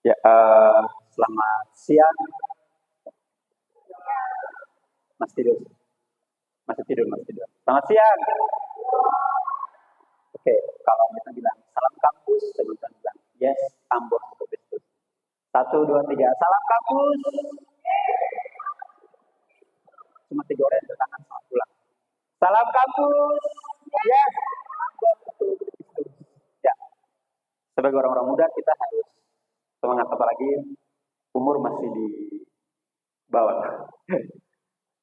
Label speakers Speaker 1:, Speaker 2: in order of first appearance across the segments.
Speaker 1: Ya, selamat siang, Mas tidur, masih tidur, masih tidur. Selamat siang. Oke, kalau kita bilang salam kampus, sebentar bilang yes, Ambon untuk itu. Satu, dua, tiga, salam kampus. Cuma tiga orang yang bertangan salam pulang. Salam kampus, yes, Ambon untuk itu. Ya, sebagai orang-orang muda kita harus semangat, apalagi umur masih di bawah.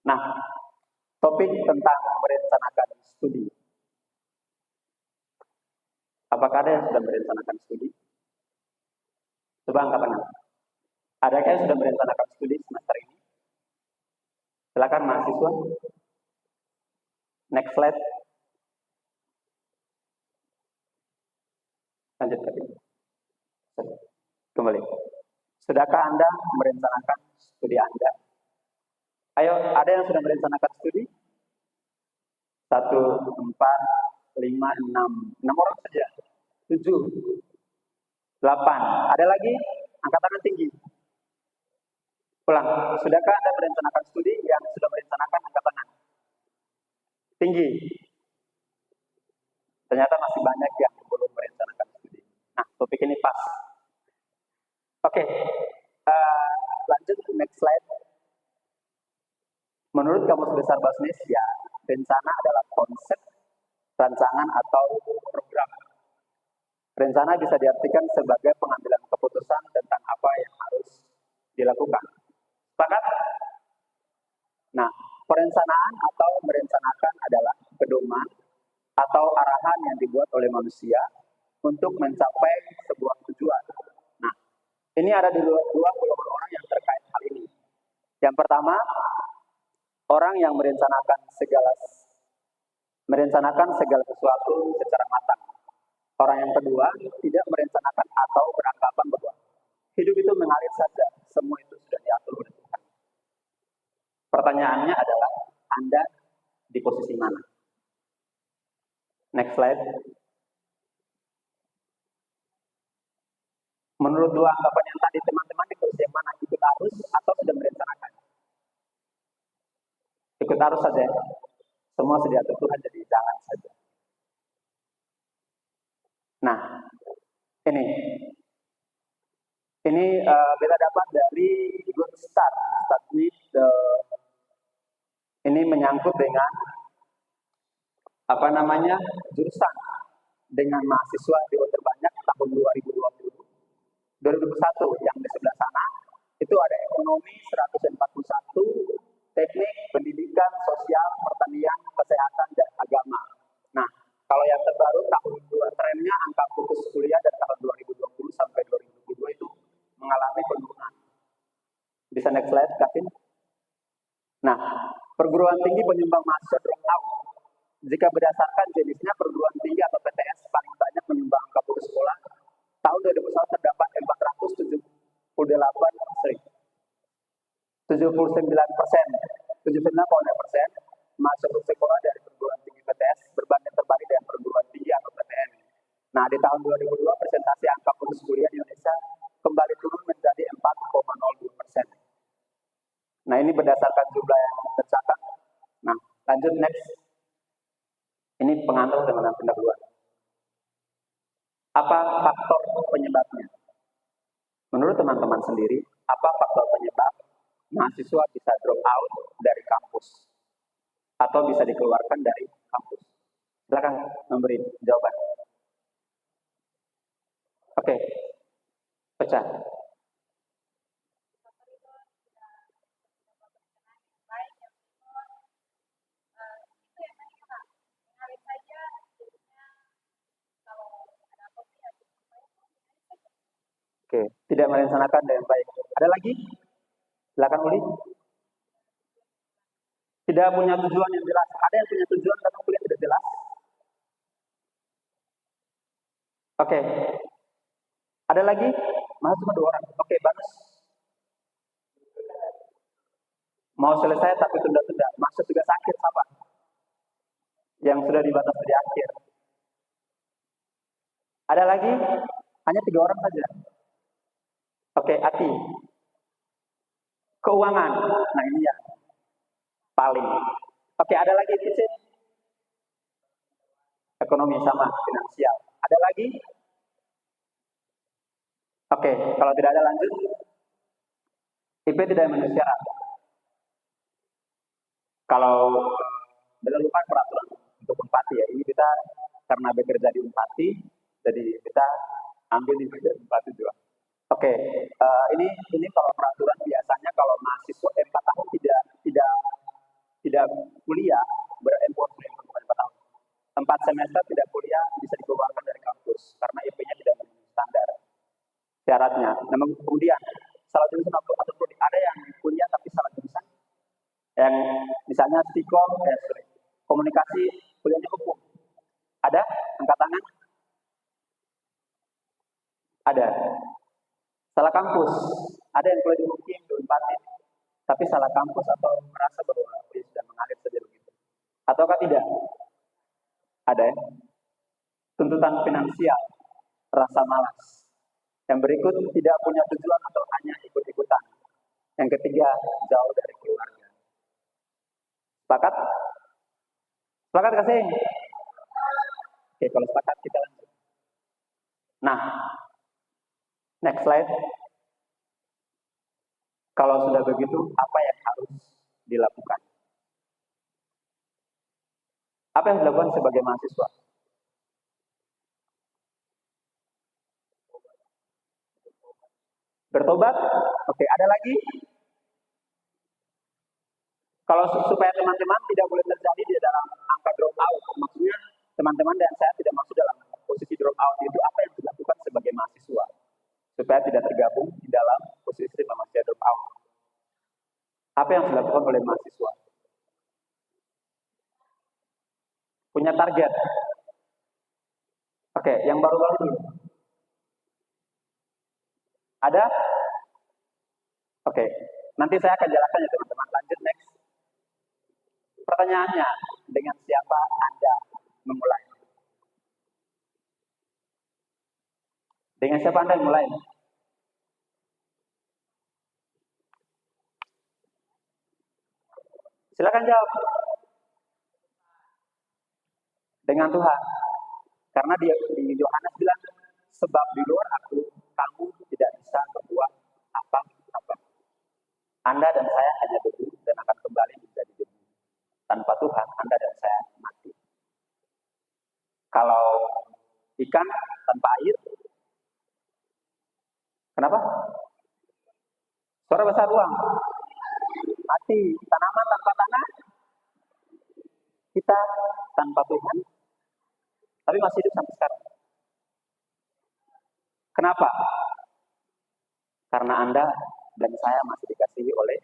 Speaker 1: Nah, topik tentang merencanakan studi. Apakah ada yang sudah merencanakan studi? Coba angkat tangan. Adakah yang sudah merencanakan studi semester ini? Silakan mahasiswa. Next slide. Lanjut tadi. Kembali. Sudahkah Anda merencanakan studi Anda? Ayo, ada yang sudah merencanakan studi? 1, 4, 5, 6 orang saja. 7, 8. Ada lagi? Angkat tangan tinggi. Ulang. Sudahkah Anda merencanakan studi? Yang sudah merencanakan angkat tangan tinggi. Ternyata masih banyak yang belum merencanakan studi. Nah, topik ini pas. Oke, lanjut ke next slide. Menurut Kamus Besar Bahasa Indonesia, rencana adalah konsep, rancangan atau program. Rencana bisa diartikan sebagai pengambilan keputusan tentang apa yang harus dilakukan. Sepakat? Nah, perencanaan atau merencanakan adalah pedoman atau arahan yang dibuat oleh manusia untuk mencapai sebuah tujuan. Nah, ini ada dua golongan orang yang terkait hal ini. Yang pertama, orang yang merencanakan segala sesuatu secara matang. Orang yang kedua tidak merencanakan atau beranggapan bahwa hidup itu mengalir saja, semua itu sudah diatur oleh Tuhan. Pertanyaannya adalah, Anda di posisi mana? Next slide. Menurut dua anggapan yang tadi, teman-teman di posisi yang mana? Ikut arus atau sudah merencanakan? Ikut arus saja. Semua sudah diatur Tuhan, jadi jalan saja. Nah, ini beta dapat dari Good Start. Ini menyangkut dengan jurusan dengan mahasiswa DO terbanyak tahun 2020. 2021 yang di sebelah sana itu ada ekonomi 141, teknik, pendidikan, sosial, pertanian, kesehatan, dan agama. Nah, kalau yang terbaru tahun 2 trennya angka putus kuliah dari tahun 2020 sampai 2022 itu mengalami penurunan. Bisa next slide, Kevin. Nah, perguruan tinggi penyumbang mahasiswa dropout. Jika berdasarkan jenisnya, perguruan tinggi atau PTS paling banyak menyumbang angka putus sekolah. Tahun 2021 terdapat 79%, 79,9% masuk sekolah dari perguruan tinggi PTS berbanding terbalik dengan perguruan tinggi atau PTN. Nah, di tahun 2002 presentasi angka putus kuliah di Indonesia kembali turun menjadi 4,02%. Nah, ini berdasarkan jumlah yang tercatat. Nah, lanjut next. Ini pengantar dengan pendahuluan. Apa faktor penyebabnya? Menurut teman-teman sendiri, apa faktor penyebab mahasiswa bisa drop out dari kampus atau bisa dikeluarkan dari kampus? Silakan memberi jawaban. Oke, pecah. Oke, tidak merencanakan dengan baik. Ada lagi? Silakan Uli. Tidak punya tujuan yang jelas. Ada yang punya tujuan tapi kuliah tidak jelas? Oke. Ada lagi? Masih cuma 2 orang. Oke, bagus. Mau selesai tapi tunda-tunda. Maksud juga sakit apa? Yang sudah dibatas di akhir. Ada lagi? Hanya 3 orang saja. Oke, hati. Keuangan. Nah ini ya paling. Oke, ada lagi tips. Ekonomi sama, finansial. Ada lagi? Oke, kalau tidak ada lanjut. IP tidak memenuhi syarat. Kalau dilakukan peraturan untuk Unpati ya, ini kita karena bekerja di Unpati, jadi kita ambil di Unpati juga. Oke, ini kalau peraturan biasanya kalau mahasiswa 4 tahun tidak kuliah, bukan 4 tahun. 4 semester tidak kuliah bisa dikeluarkan dari kampus karena IP-nya tidak memenuhi standar syaratnya. Namun kemudian salah jurusan atau ada yang kuliah tapi salah jurusan, yang misalnya komunikasi kuliahnya hukum. Ada? Angkat tangan. Ada. Salah kampus. Ada yang kuliah di hukum, di Unpati, tapi salah kampus atau merasa bahwa dia sudah mengalir saja begitu. Ataukah tidak? Ada ya? Tuntutan finansial, rasa malas. Yang berikut tidak punya tujuan atau hanya ikut-ikutan. Yang ketiga, jauh dari keluarga. Sepakat? Sepakat kasih? Oke, kalau sepakat kita lanjut. Nah, next slide. Kalau sudah begitu, apa yang harus dilakukan? Apa yang dilakukan sebagai mahasiswa? Bertobat? Oke, ada lagi? Kalau supaya teman-teman tidak boleh terjadi di dalam angka drop out, maksudnya teman-teman dan saya tidak masuk dalam posisi drop out, itu apa yang dilakukan sebagai mahasiswa? Supaya tidak tergabung di dalam posisi mahasiswa drop out. Apa yang dilakukan oleh mahasiswa? Punya target. Oke, yang baru-baru dulu. Ada? Oke, nanti saya akan jelaskan ya teman-teman. Lanjut next. Pertanyaannya, dengan siapa Anda memulai? Dengan siapa Anda memulai? Silakan jawab. Dengan Tuhan. Karena di Yohanes bilang, sebab di luar aku, kamu tidak bisa berbuat apa-apa. Anda dan saya hanya debu dan akan kembali menjadi debu. Tanpa Tuhan, Anda dan saya mati. Kalau ikan tanpa air, kenapa? Suara besar ruang. Mati. Tanaman tanpa tanah, kita tanpa Tuhan, tapi masih hidup sampai sekarang. Kenapa? Karena Anda dan saya masih dikasihi oleh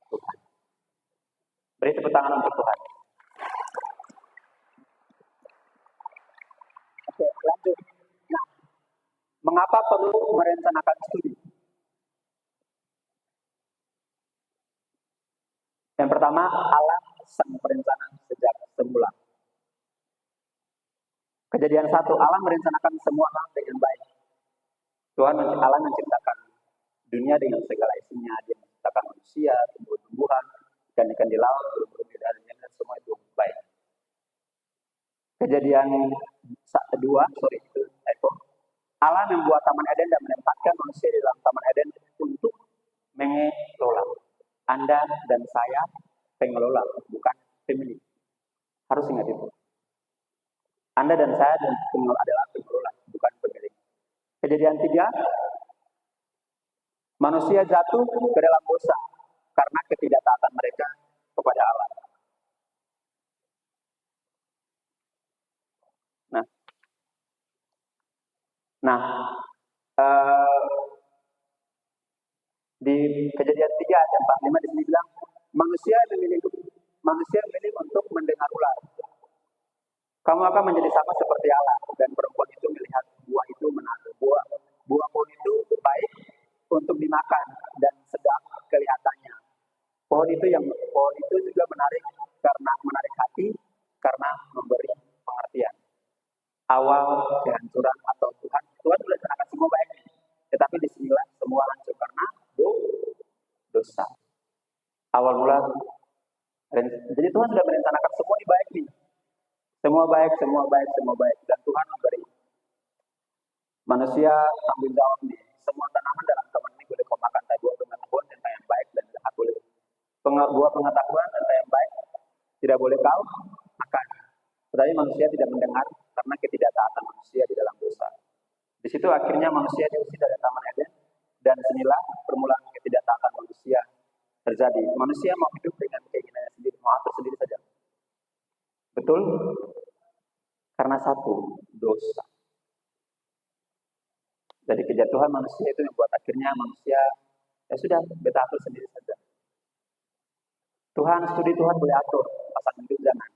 Speaker 1: Tuhan. Beri tepuk tangan untuk Tuhan. Oke, lanjut. Nah, mengapa perlu merencanakan studi? Yang pertama, Allah sang perencana sejak semula. Kejadian 1, Allah merencanakan semua hal dengan baik. Allah menciptakan dunia dengan segala isinya. Dia menciptakan manusia, tumbuh-tumbuhan, ikan-ikan di laut, burung-burung dan semua itu baik. Kejadian 2, Allah membuat Taman Eden dan menempatkan manusia di dalam Taman Eden untuk mengelola. Anda dan saya pengelola, bukan pemilik. Harus ingat itu. Anda dan saya adalah pengelola, bukan pemilik. Kejadian 3, manusia jatuh ke dalam dosa karena ketidaktaatan mereka kepada Allah. Nah, di Kejadian 3 ayat 45 di sini bilang manusia memilih untuk mendengar ular. Kamu akan menjadi sama seperti Allah, dan perempuan itu melihat buah itu menarik, buah pohon itu baik untuk dimakan dan sedap kelihatannya. Pohon itu juga menarik hati karena memberi pengertian. Awal kehancuran atau Tuhan merencanakan semua baik, tetapi disinilah semua Semua baik, semua baik, semua baik. Dan Tuhan memberi. Manusia tanggung jawab nih. Semua tanaman dalam taman ini boleh kau makan. Tapi buah pengetahuan tentang yang baik dan jahat boleh. Buah pengetahuan tentang yang baik tidak boleh kau makan. Tetapi manusia tidak mendengar karena ketidaktaatan manusia di dalam dosa. Di situ akhirnya manusia diusir dari Taman Eden. Dan sinilah permulaan ketidaktaatan manusia terjadi. Manusia mau hidup dengan keinginannya sendiri, mau atur sendiri saja. Betul? Karena satu, dosa. Jadi kejatuhan manusia itu membuat akhirnya manusia, ya sudah, beta atur sendiri saja. Tuhan, studi Tuhan boleh atur, pasangan hidup jangan.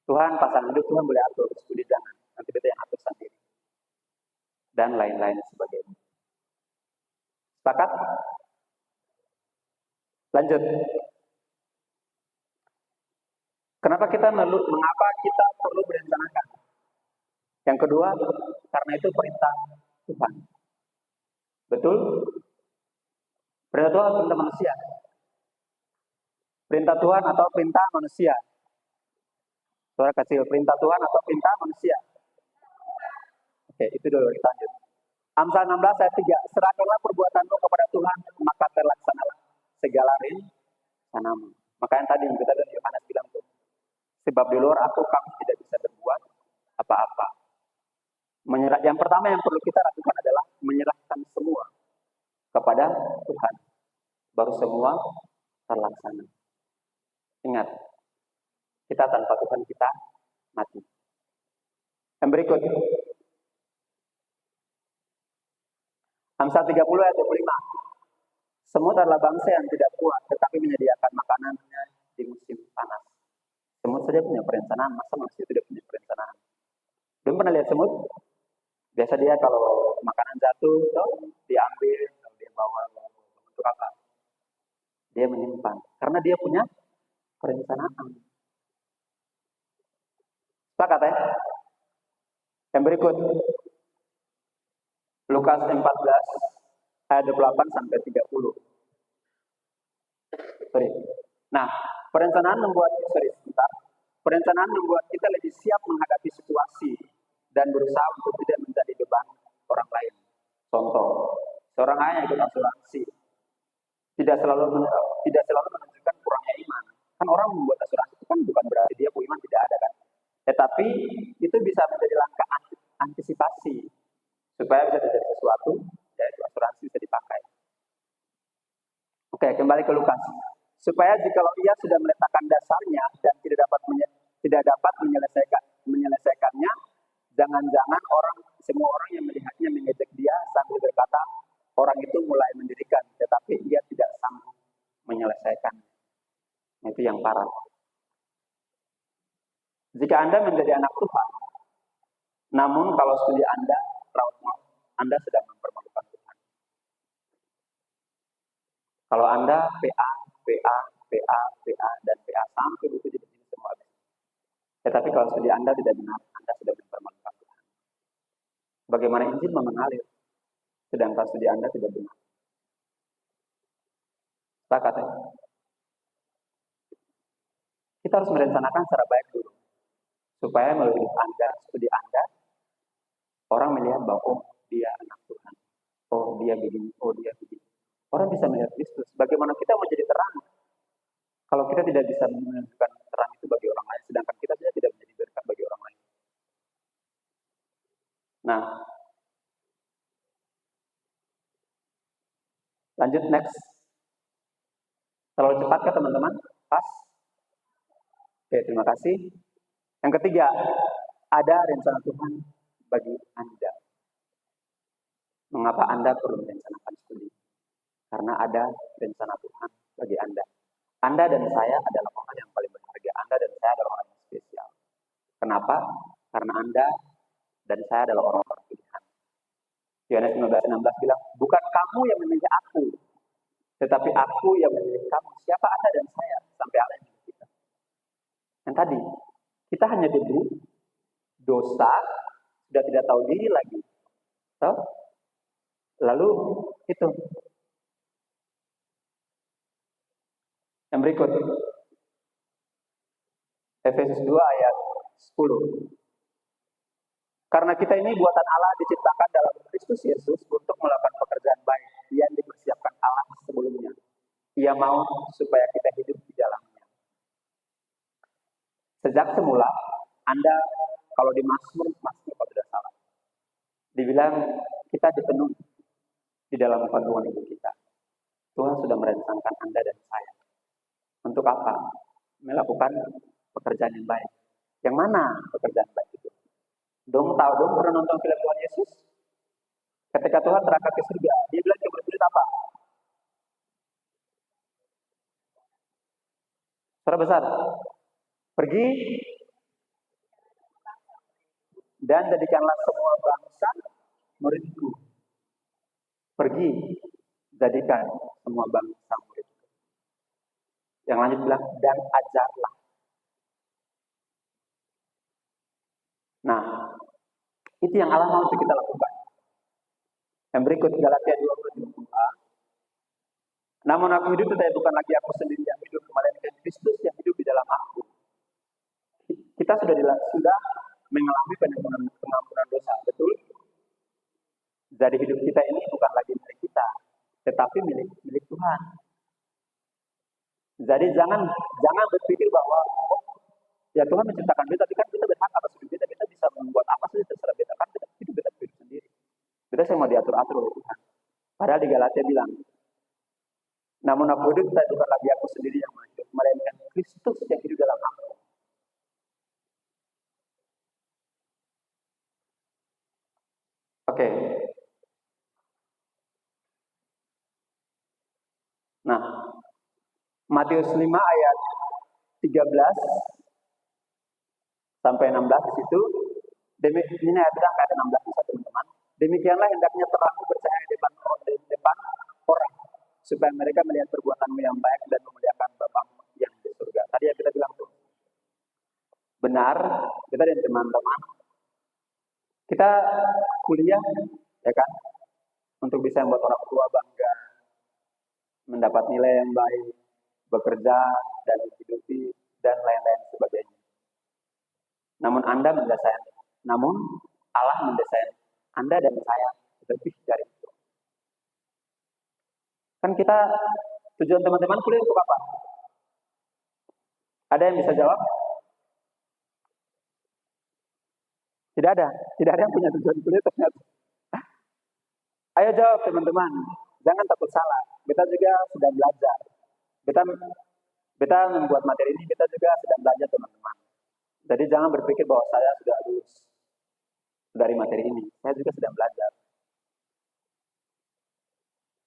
Speaker 1: Tuhan, pasangan hidup Tuhan boleh atur, studi jangan. Nanti beta yang atur sendiri. Dan lain-lain sebagainya. Sepakat? Lanjut. Mengapa kita perlu berencanakan? Yang kedua, karena itu perintah Tuhan. Betul? Perintah Tuhan atau perintah manusia? Perintah Tuhan atau perintah manusia? Suara kecil, perintah Tuhan atau perintah manusia? Oke, itu dulu, kita lanjut. Amsal 16 ayat 3. Serahkanlah perbuatanmu kepada Tuhan, maka terlaksanalah segala rencanamu. Maka yang tadi kita dari Yohanes bilang tuh, sebab di luar aku kamu tidak bisa berbuat apa-apa. Yang pertama yang perlu kita lakukan adalah menyerahkan semua kepada Tuhan. Baru semua terlaksana. Ingat, kita tanpa Tuhan kita mati. Yang berikut. Amsal 30 ayat 25. Semut adalah bangsa yang tidak kuat, tetapi menyediakan makanannya di musim panas. Semut saja punya perencanaan, masa manusia tidak punya perencanaan? Belum pernah lihat semut? Biasa dia kalau makanan jatuh, diambil, dia bawa untuk apa? Dia menyimpan, karena dia punya perencanaan. Sepakat ya? Yang berikut. Lukas 14 ayat 28 sampai 30. Nah, perencanaan membuat kita lebih siap menghadapi situasi dan berusaha untuk tidak menjadi beban orang lain. Contoh, seorang ayah yang ikut asuransi tidak selalu menunjukkan kurangnya iman. Kan orang membuat asuransi itu kan bukan berarti dia iman tidak ada kan. Tetapi itu bisa menjadi langkah antisipasi supaya bisa terjadi sesuatu, yaitu asuransi bisa dipakai. Oke, kembali ke Lukas. Supaya jikalau ia sudah meletakkan dasarnya dan tidak dapat menyelesaikannya, jangan-jangan semua orang yang melihatnya mengejek dia sambil berkata, orang itu mulai mendirikan, tetapi ia tidak sanggup menyelesaikan. Itu yang parah. Jika Anda menjadi anak Tuhan, namun kalau studi Anda Anda sedang mempermalukan Tuhan. Kalau Anda PA, dan PA sampai buku jadi semua habis. Tetapi kalau studi Anda tidak benar, Anda sudah mempermalukan Tuhan. Bagaimana Injil mengalir, sedangkan studi Anda tidak benar. Sepakat ya? Kita harus merencanakan secara baik dulu. Supaya melalui Anda, studi Anda, orang melihat bahwa dia anak Tuhan. Oh dia begini, oh dia begini. Orang bisa melihat Kristus. Bagaimana kita menjadi terang? Kalau kita tidak bisa menunjukkan terang itu bagi orang lain, sedangkan kita saja tidak menjadi berkat bagi orang lain. Nah, lanjut next. Terlalu cepat kah teman-teman? Pas? Oke, terima kasih. Yang ketiga, ada rencana Tuhan bagi Anda. Mengapa Anda perlu merencanakan studi? Karena ada rencana Tuhan bagi Anda. Anda dan saya adalah orang yang paling berharga. Anda dan saya adalah orang yang spesial. Kenapa? Karena Anda dan saya adalah orang-orang pilihan. Yohanes 15:16 bilang, bukan kamu yang memilih aku, tetapi aku yang memilih kamu. Siapa Anda dan saya? Sampai Allah yang memilih kita. Yang tadi, kita hanya debu, dosa, sudah tidak tahu diri lagi. Lalu itu. Yang berikut. Efesus 2 ayat 10. Karena kita ini buatan Allah diciptakan dalam Kristus Yesus untuk melakukan pekerjaan baik yang dipersiapkan Allah sebelumnya. Ia mau supaya kita hidup di dalamnya. Sejak semula, Anda kalau di Mazmur kalau tidak salah, dibilang kita dipenuhi di dalam kandungan ibu kita. Tuhan sudah merancangkan Anda dan saya. Untuk apa? Melakukan pekerjaan yang baik. Yang mana pekerjaan baik itu? Dong tahu dong pernah nonton film Tuhan Yesus? Ketika Tuhan terangkat ke surga, dia bilang ke murid apa? Suara besar. Pergi dan jadikanlah semua bangsa muridku. Pergi, jadikan semua bangsa muridku. Yang lanjut bilang, dan ajarlah. Nah, itu yang Allah mau untuk kita lakukan. Yang berikut, Galatia 2:22. Namun aku hidup tetapi bukan lagi aku sendiri yang hidup, melainkan Kristus yang hidup di dalam aku. Kita sudah mengalami pengampunan dosa, betul? Jadi hidup kita ini bukan lagi milik kita, tetapi milik Tuhan. Jadi jangan berpikir bahwa ya Tuhan menciptakan kita, tapi kan kita berhak atas hidup kita, kita bisa membuat apa saja terserah kita, kan hidup kita sendiri. Kita semua diatur-atur oleh Tuhan. Padahal di Galatia bilang, namun aku hidup tetapi bukan lagi aku sendiri yang hidup, melainkan Kristus yang hidup dalam aku. Oke. Nah, Matius 5 ayat 13 sampai 16 di situ. Ini ayat angka 16 teman-teman. Demikianlah hendaknya terangmu bercahaya di depan orang, supaya mereka melihat perbuatanmu yang baik dan memuliakan Bapamu yang di surga. Tadi yang kita bilang tuh. Benar, kita dan teman-teman. Kita kuliah, ya kan, untuk bisa membuat orang tua bangga, mendapat nilai yang baik, bekerja dan menghidupi dan lain-lain sebagainya. Namun Allah mendesain Anda dan saya lebih dari itu. Kan kita tujuan teman-teman kuliah untuk apa? Ada yang bisa jawab? Tidak ada yang punya tujuan kuliah ternyata. Ayo jawab teman-teman, jangan takut salah. Kita juga sedang belajar. Kita membuat materi ini, kita juga sedang belajar teman-teman. Jadi jangan berpikir bahwa saya sudah lulus dari materi ini. Saya juga sedang belajar.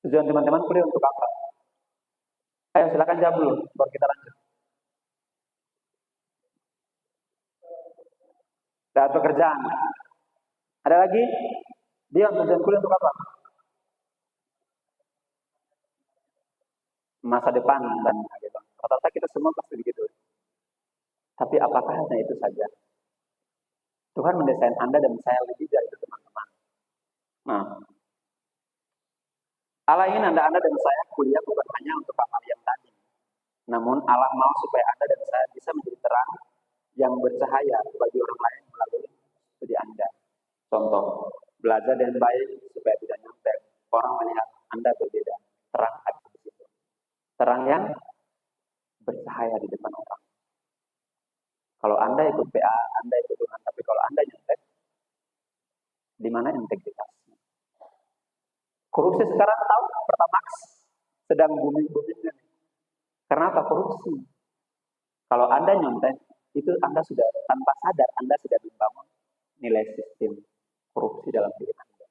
Speaker 1: Tujuan teman-teman kuliah untuk apa? Ayo silakan jawab dulu, baru kita lanjut. Dan pekerjaan. Ada lagi? Dia tujuan kuliah untuk apa? Masa depan dan gitu. Rata-rata kita semua pasti begitu. Tapi apakah hanya itu saja? Tuhan mendesain Anda dan saya lebih dari itu teman-teman. Nah, Allah ingin Anda dan saya kuliah bukan hanya untuk hal yang tadi. Namun Allah mau supaya Anda dan saya bisa menjadi terang yang bercahaya bagi orang lain melalui studi Anda. Contoh, belajar dengan baik supaya tidak nyontek. Orang melihat Anda berbeda. Terang ada di situ. Terang yang bercahaya di depan orang. Kalau Anda ikut PA, Anda ikut Tuhan, tapi kalau Anda nyontek, di mana integritasnya? Korupsi sekarang tahu, Pertamax sedang booming-boomingnya. Karena apa? Korupsi. Kalau Anda nyontek, itu Anda sudah tanpa sadar, Anda sudah membangun nilai sistem korupsi dalam diri Anda.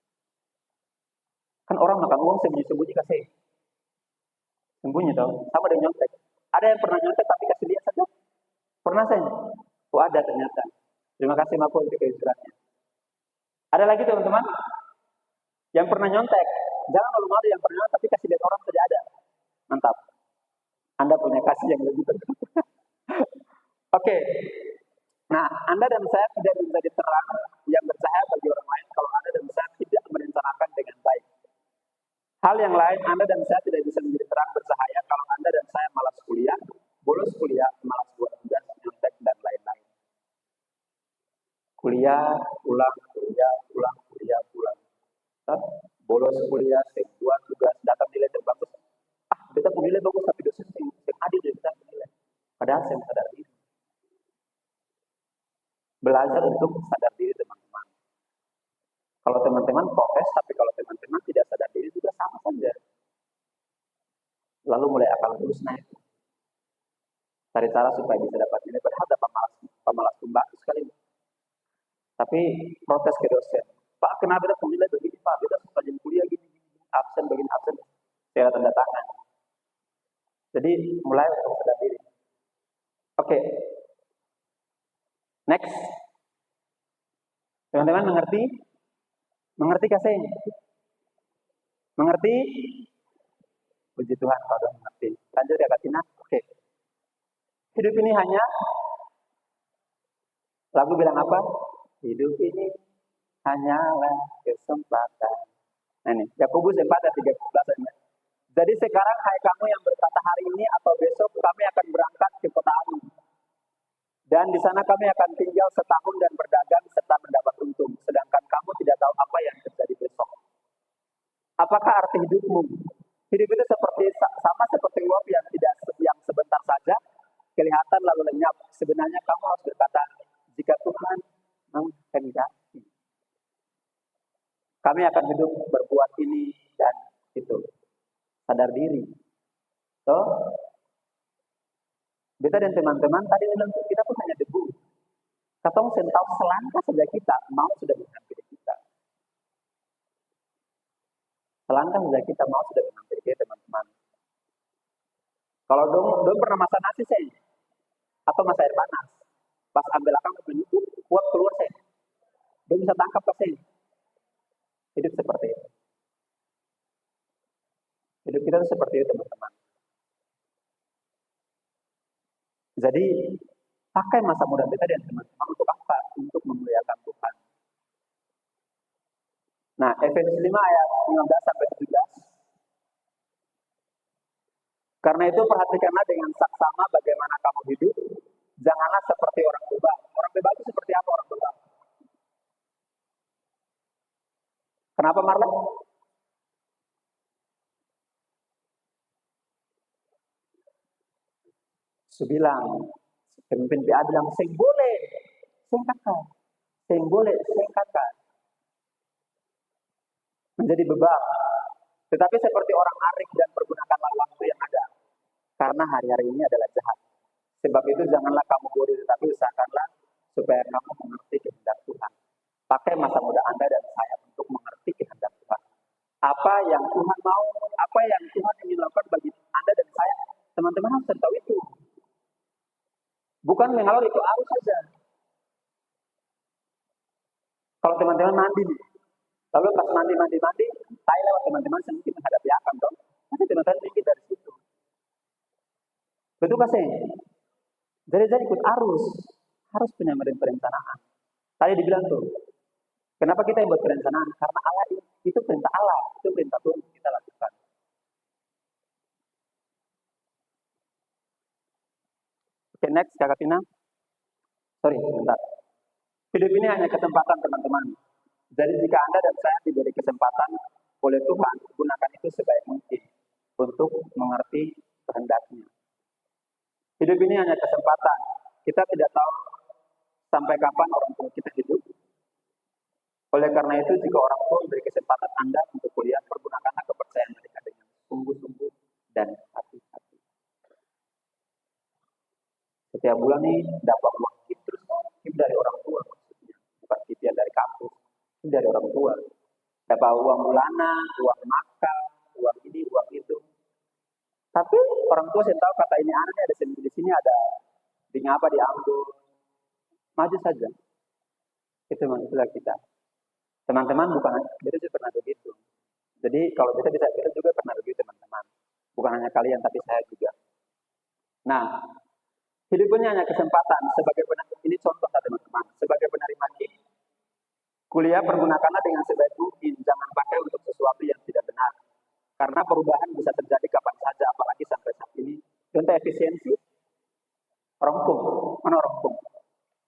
Speaker 1: Kan orang makan uang sembunyi-sembunyi kasih. Sembunyi tahu, sama dengan nyontek. Ada yang pernah nyontek tapi kasih lihat saja? Pernah saya? Oh ada ternyata. Terima kasih Mako untuk kejujurannya. Ada lagi teman-teman yang pernah nyontek. Jangan malu-malu yang pernah tapi kasih lihat orang saja ada. Mantap. Anda punya kasih yang lebih besar. Oke. Nah, Anda dan saya tidak menjadi terang yang bercahaya bagi orang lain kalau Anda dan saya tidak merencanakan dengan baik. Hal yang lain, Anda dan saya tidak bisa menjadi terang bercahaya kalau Anda dan saya malas kuliah, bolos kuliah, malas buat tugas, nyontek, dan lain-lain. Kuliah, pulang, kuliah, pulang, kuliah, pulang. Kan? Bolos kuliah, buat tugas, datang nilai terbagus. Kita nilai bagus tapi dosen yang adil ya kita nilai. Padahal saya sadar diri. Belajar untuk sadar diri teman-teman. Kalau teman-teman protes, tapi kalau teman-teman tidak sadar diri juga sama saja. Lalu mulai akal terus naik. Cari cara supaya bisa dapat nilai. Padahal ada pemalas pembantu sekali. Tapi protes ke dosen. Pak, kenapa kita nilai begini Pak? Kita suka jadi kuliah gini, absen begini absen. Saya tanda tangan. Jadi mulai sadar diri. Oke. Next. Teman-teman mengerti? Mengerti kasih? Mengerti? Puji Tuhan kalau sudah mengerti. Lanjut ya Kak Tina. Oke. Hidup ini hanya, lagu bilang apa? Hidup ini hanyalah kesempatan. Nah ini, Yakobus 4 ayat 13. Jadi sekarang hai kamu yang berkata hari ini atau besok kami akan berangkat ke kota Anu. Dan di sana kami akan tinggal setahun dan berdagang serta mendapat untung. Sedangkan kamu tidak tahu apa yang terjadi besok. Apakah arti hidupmu? Hidup itu sama seperti uap yang sebentar saja kelihatan lalu lenyap. Sebenarnya kamu harus berkata, jika Tuhan menghendaki, kami akan hidup berbuat ini dan itu. Sadar diri. So, kita dan teman-teman tadi bilang kita pun hanya debu. Katong sentau selangkah saja kita mau sudah menghampiri kita. Selangkah saja kita mau sudah menghampiri kita teman-teman. Kalau dong pernah masak nasi saya atau masak air panas, pas ambil akan menutup kuat keluar saya, dong bisa tangkap pas saya. Hidup seperti itu. Hidup kita seperti itu teman-teman. Jadi pakai masa muda kita dan teman-teman untuk apa? Untuk memuliakan Tuhan. Nah, Efesus 5 ayat 15 sampai 17. Karena itu perhatikanlah dengan saksama bagaimana kamu hidup. Janganlah seperti orang bebal. Orang bebal itu seperti apa orang bebal? Kenapa Marlon? Bilang, pemimpin PA bilang, sing boleh, sing kakak. Sing boleh, sing kakak. Menjadi bebal. Tetapi seperti orang arik dan pergunakanlah waktu yang ada. Karena hari-hari ini adalah jahat. Sebab itu janganlah kamu bodoh, tetapi usahakanlah supaya kamu mengerti kehendak Tuhan. Pakai masa muda Anda dan saya untuk mengerti kehendak Tuhan. Apa yang Tuhan mau, apa yang Tuhan ingin lakukan bagi Anda dan saya, teman-teman harus tahu itu. Bukan mengalir itu arus saja. Kalau teman-teman mandi nih, lalu pas mandi, saya lewat teman-teman sedikit menghadapi akan dong. Nanti teman-teman pikir dari situ. Betul kasih. Jadi ikut arus, harus punya perencanaan. Tadi dibilang tuh, kenapa kita yang buat perencanaan? Karena Allah itu perintah Allah, itu perintah Tuhan kita lakukan. Oke, next Kakak Tina. Sorry, sebentar. Hidup ini hanya kesempatan teman-teman. Jadi jika Anda dan saya diberi kesempatan oleh Tuhan, gunakan itu sebaik mungkin untuk mengerti kehendaknya. Hidup ini hanya kesempatan. Kita tidak tahu sampai kapan orang tua kita hidup. Oleh karena itu, jika orang tua memberi kesempatan Anda untuk kuliah, pergunakanlah kepercayaan mereka dengan sungguh-sungguh dan hati-hati. Setiap bulan nih dapat uang terus dari orang tua, maksudnya bukan yang dari kampus, dari orang tua. Dapat uang bulanan, uang makan, uang ini, uang itu. Tapi orang tua saya tahu kata ini anaknya ada di sini ada di apa diambil, maju saja. Itulah kita. Teman-teman bukan kita juga pernah begitu. Jadi kalau kita bisa kita juga pernah begitu teman-teman. Bukan hanya kalian tapi saya juga. Nah, hidup ini hanya kesempatan sebagai ini contoh teman-teman. Sebagai penerima gift, kuliah pergunakanlah dengan sebaik mungkin. Jangan pakai untuk sesuatu yang tidak benar. Karena perubahan bisa terjadi kapan saja, apalagi sampai saat ini. Contoh efisiensi, orang hukum. Mana orang hukum?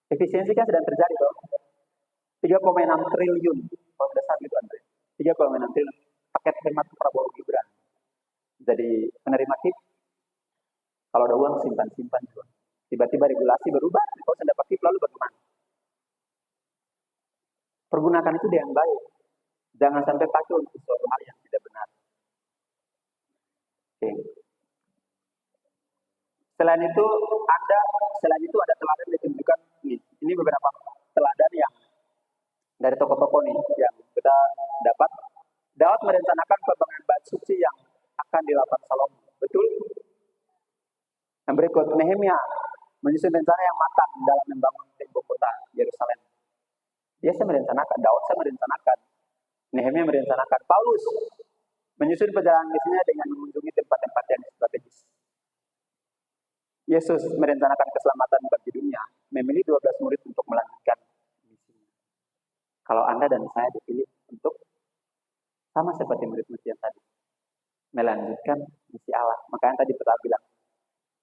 Speaker 1: Efisiensi kan sedang terjadi dong. 3,6 triliun. Kalau tidak salah gitu Andre. 3,6 triliun paket hemat Prabowo Gibran. Jadi penerima KIP, kalau ada uang simpan-simpan juga. Tiba-tiba regulasi berubah, kalau sudah dapat KIP lalu bagaimana? Pergunakan itu dengan baik. Jangan sampai pakai untuk sesuatu hal yang tidak benar. Oke. Selain itu ada teladan ditunjukkan nih. Ini beberapa teladan yang dari tokoh-tokoh nih yang kita dapat. Daud merencanakan pembangunan bait suci yang akan dilakukan Salomo. Betul? Yang berikut, Nehemia menyusun rencana yang matang dalam membangun tembok kota Yerusalem. Dia merencanakan, Daud merencanakan, Nehemia merencanakan. Paulus menyusun perjalanan misinya dengan mengunjungi tempat-tempat yang strategis. Yesus merencanakan keselamatan bagi dunia, memilih 12 murid untuk melanjutkan misinya. Kalau Anda dan saya dipilih untuk sama seperti murid-murid yang tadi, melanjutkan misi Allah. Makanya tadi kita bilang,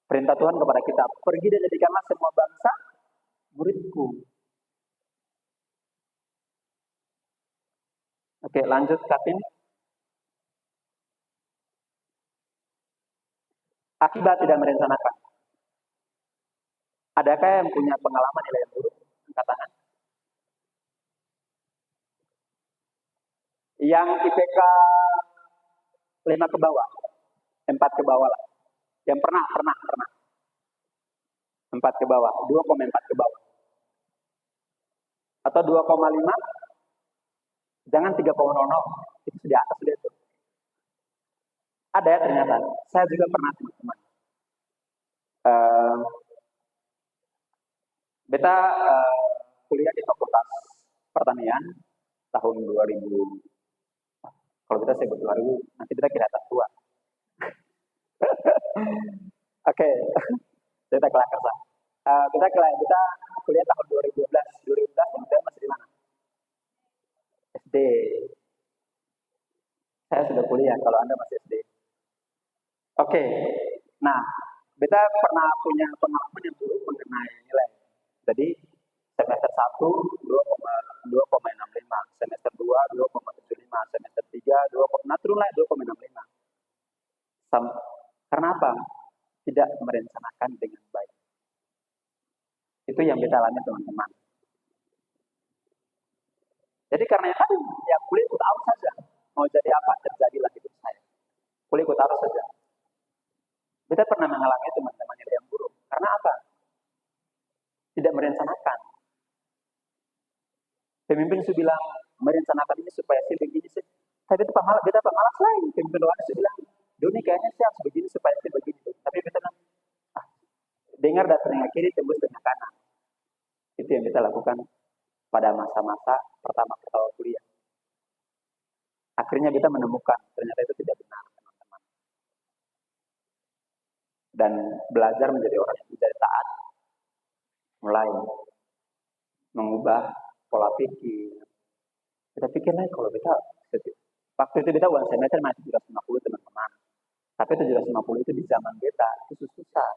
Speaker 1: perintah Tuhan kepada kita, pergi dan jadikanlah semua bangsa muridku. Oke, lanjut Kapin. Akibat tidak merencanakan. Adakah yang punya pengalaman nilai yang buruk? Angkat tangan. Yang IPK 5 ke bawah, 4 ke bawah lah. Yang pernah. 4 ke bawah, 2,4 ke bawah. Atau 2,5, jangan 3,00, itu sudah atas sudah itu. Ada ya ternyata, saya juga pernah teman-teman. Beta kuliah di Fakultas Pertanian tahun 2000. Kalau kita sebut 2000, nanti kita kelihatan tua. Oke, kita kelak kerja. Kita kuliah tahun 2012. 2012 kemudian masih di mana? SD. Saya sudah kuliah, kalau Anda masih SD. Oke, nah, beta pernah punya pengalaman yang buruk mengenai nilai. Jadi, semester 1, 2,65. Semester 2, 2,75. Semester 3, 2,65. Karena apa? Tidak merencanakan dengan baik. Itu yang beta alami teman-teman. Jadi karena yang tadi, ya kuliah ikut arus saja. Mau jadi apa, terjadilah hidup saya. Kuliah ikut arus saja. Kita pernah mengalami teman-teman yang buruk. Karena apa? Tidak merencanakan. Pemimpin sudah bilang, merencanakan ini supaya sih begini sih. Tapi itu kita pemalas lain. Pemimpin luar sudah bilang, dunia kayaknya sih harus begini supaya sih begini. Tapi kita bilang, dengar dari telinga kiri, tembus telinga kanan. Itu yang kita lakukan pada masa-masa pertama kuliah. Akhirnya kita menemukan, ternyata itu tidak benar, teman-teman. Dan belajar menjadi orang yang menjadi taat, mulai mengubah pola pikir. Kita pikirlah kalau kita, waktu itu kita uang semester masih 750 teman-teman. Tapi 750 itu di zaman kita, itu susah.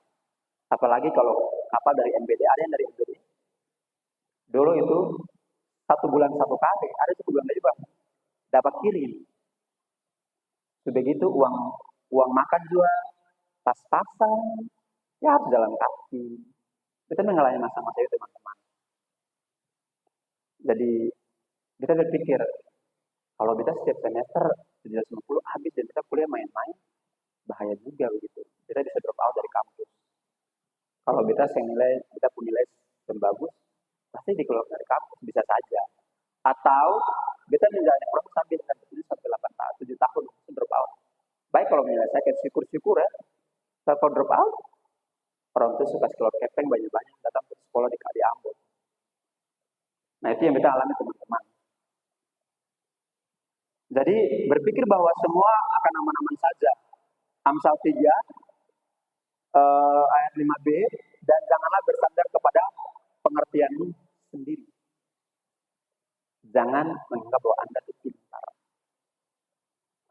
Speaker 1: Apalagi kalau kapal dari NBD, ada yang dari NBD. Dulu itu 1 bulan 1 kali, ada 1 bulan lagi Bang, dapat kirim. Sudah gitu uang makan juga, pas-pasan, ya harus jalan kaki. Kita mengalami masa-masa itu teman-teman. Jadi kita berpikir, kalau kita setiap semester 750 habis dan kita kuliah main-main, bahaya juga begitu. Kita bisa drop out dari kampus. Kalau kita punya nilai yang bagus, pasti dikeluarkan dari kampus, bisa saja. Atau kita menjalani proses sampai 7 sampai 8 tahun, 7 tahun untuk drop out. Baik kalau menyelesaikan, syukur-syukur ya. Kalau drop out, orang itu suka keluar kepeng banyak-banyak datang ke sekolah di Ambon. Nah itu yang kita alami teman-teman. Jadi berpikir bahwa semua akan aman-aman saja. Amsal 3 ayat 5b, dan janganlah bersandar kepada pengertianmu sendiri. Jangan menganggap bahwa Anda itu pintar.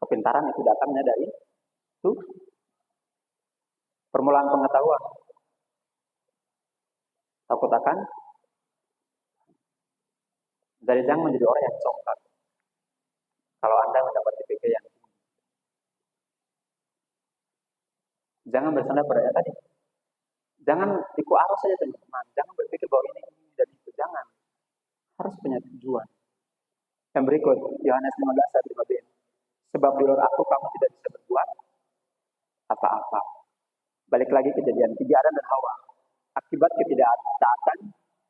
Speaker 1: Kepintaran itu datangnya dari itu permulaan pengetahuan. Takut akan Jadi jangan menjadi orang yang congkak. Kalau Anda mendapat IPK yang tinggi, jangan bersandar pada yang tadi. Jangan ikut arus saja teman-teman. Jangan berpikir bahwa ini dan itu. Jangan. Harus punya tujuan. Yang berikut, Yohanes 15 ayat 5b. Sebab di luar aku kamu tidak bisa berbuat apa-apa. Balik lagi kejadian 3 Adam dan Hawa. Akibat ketidaktaatan,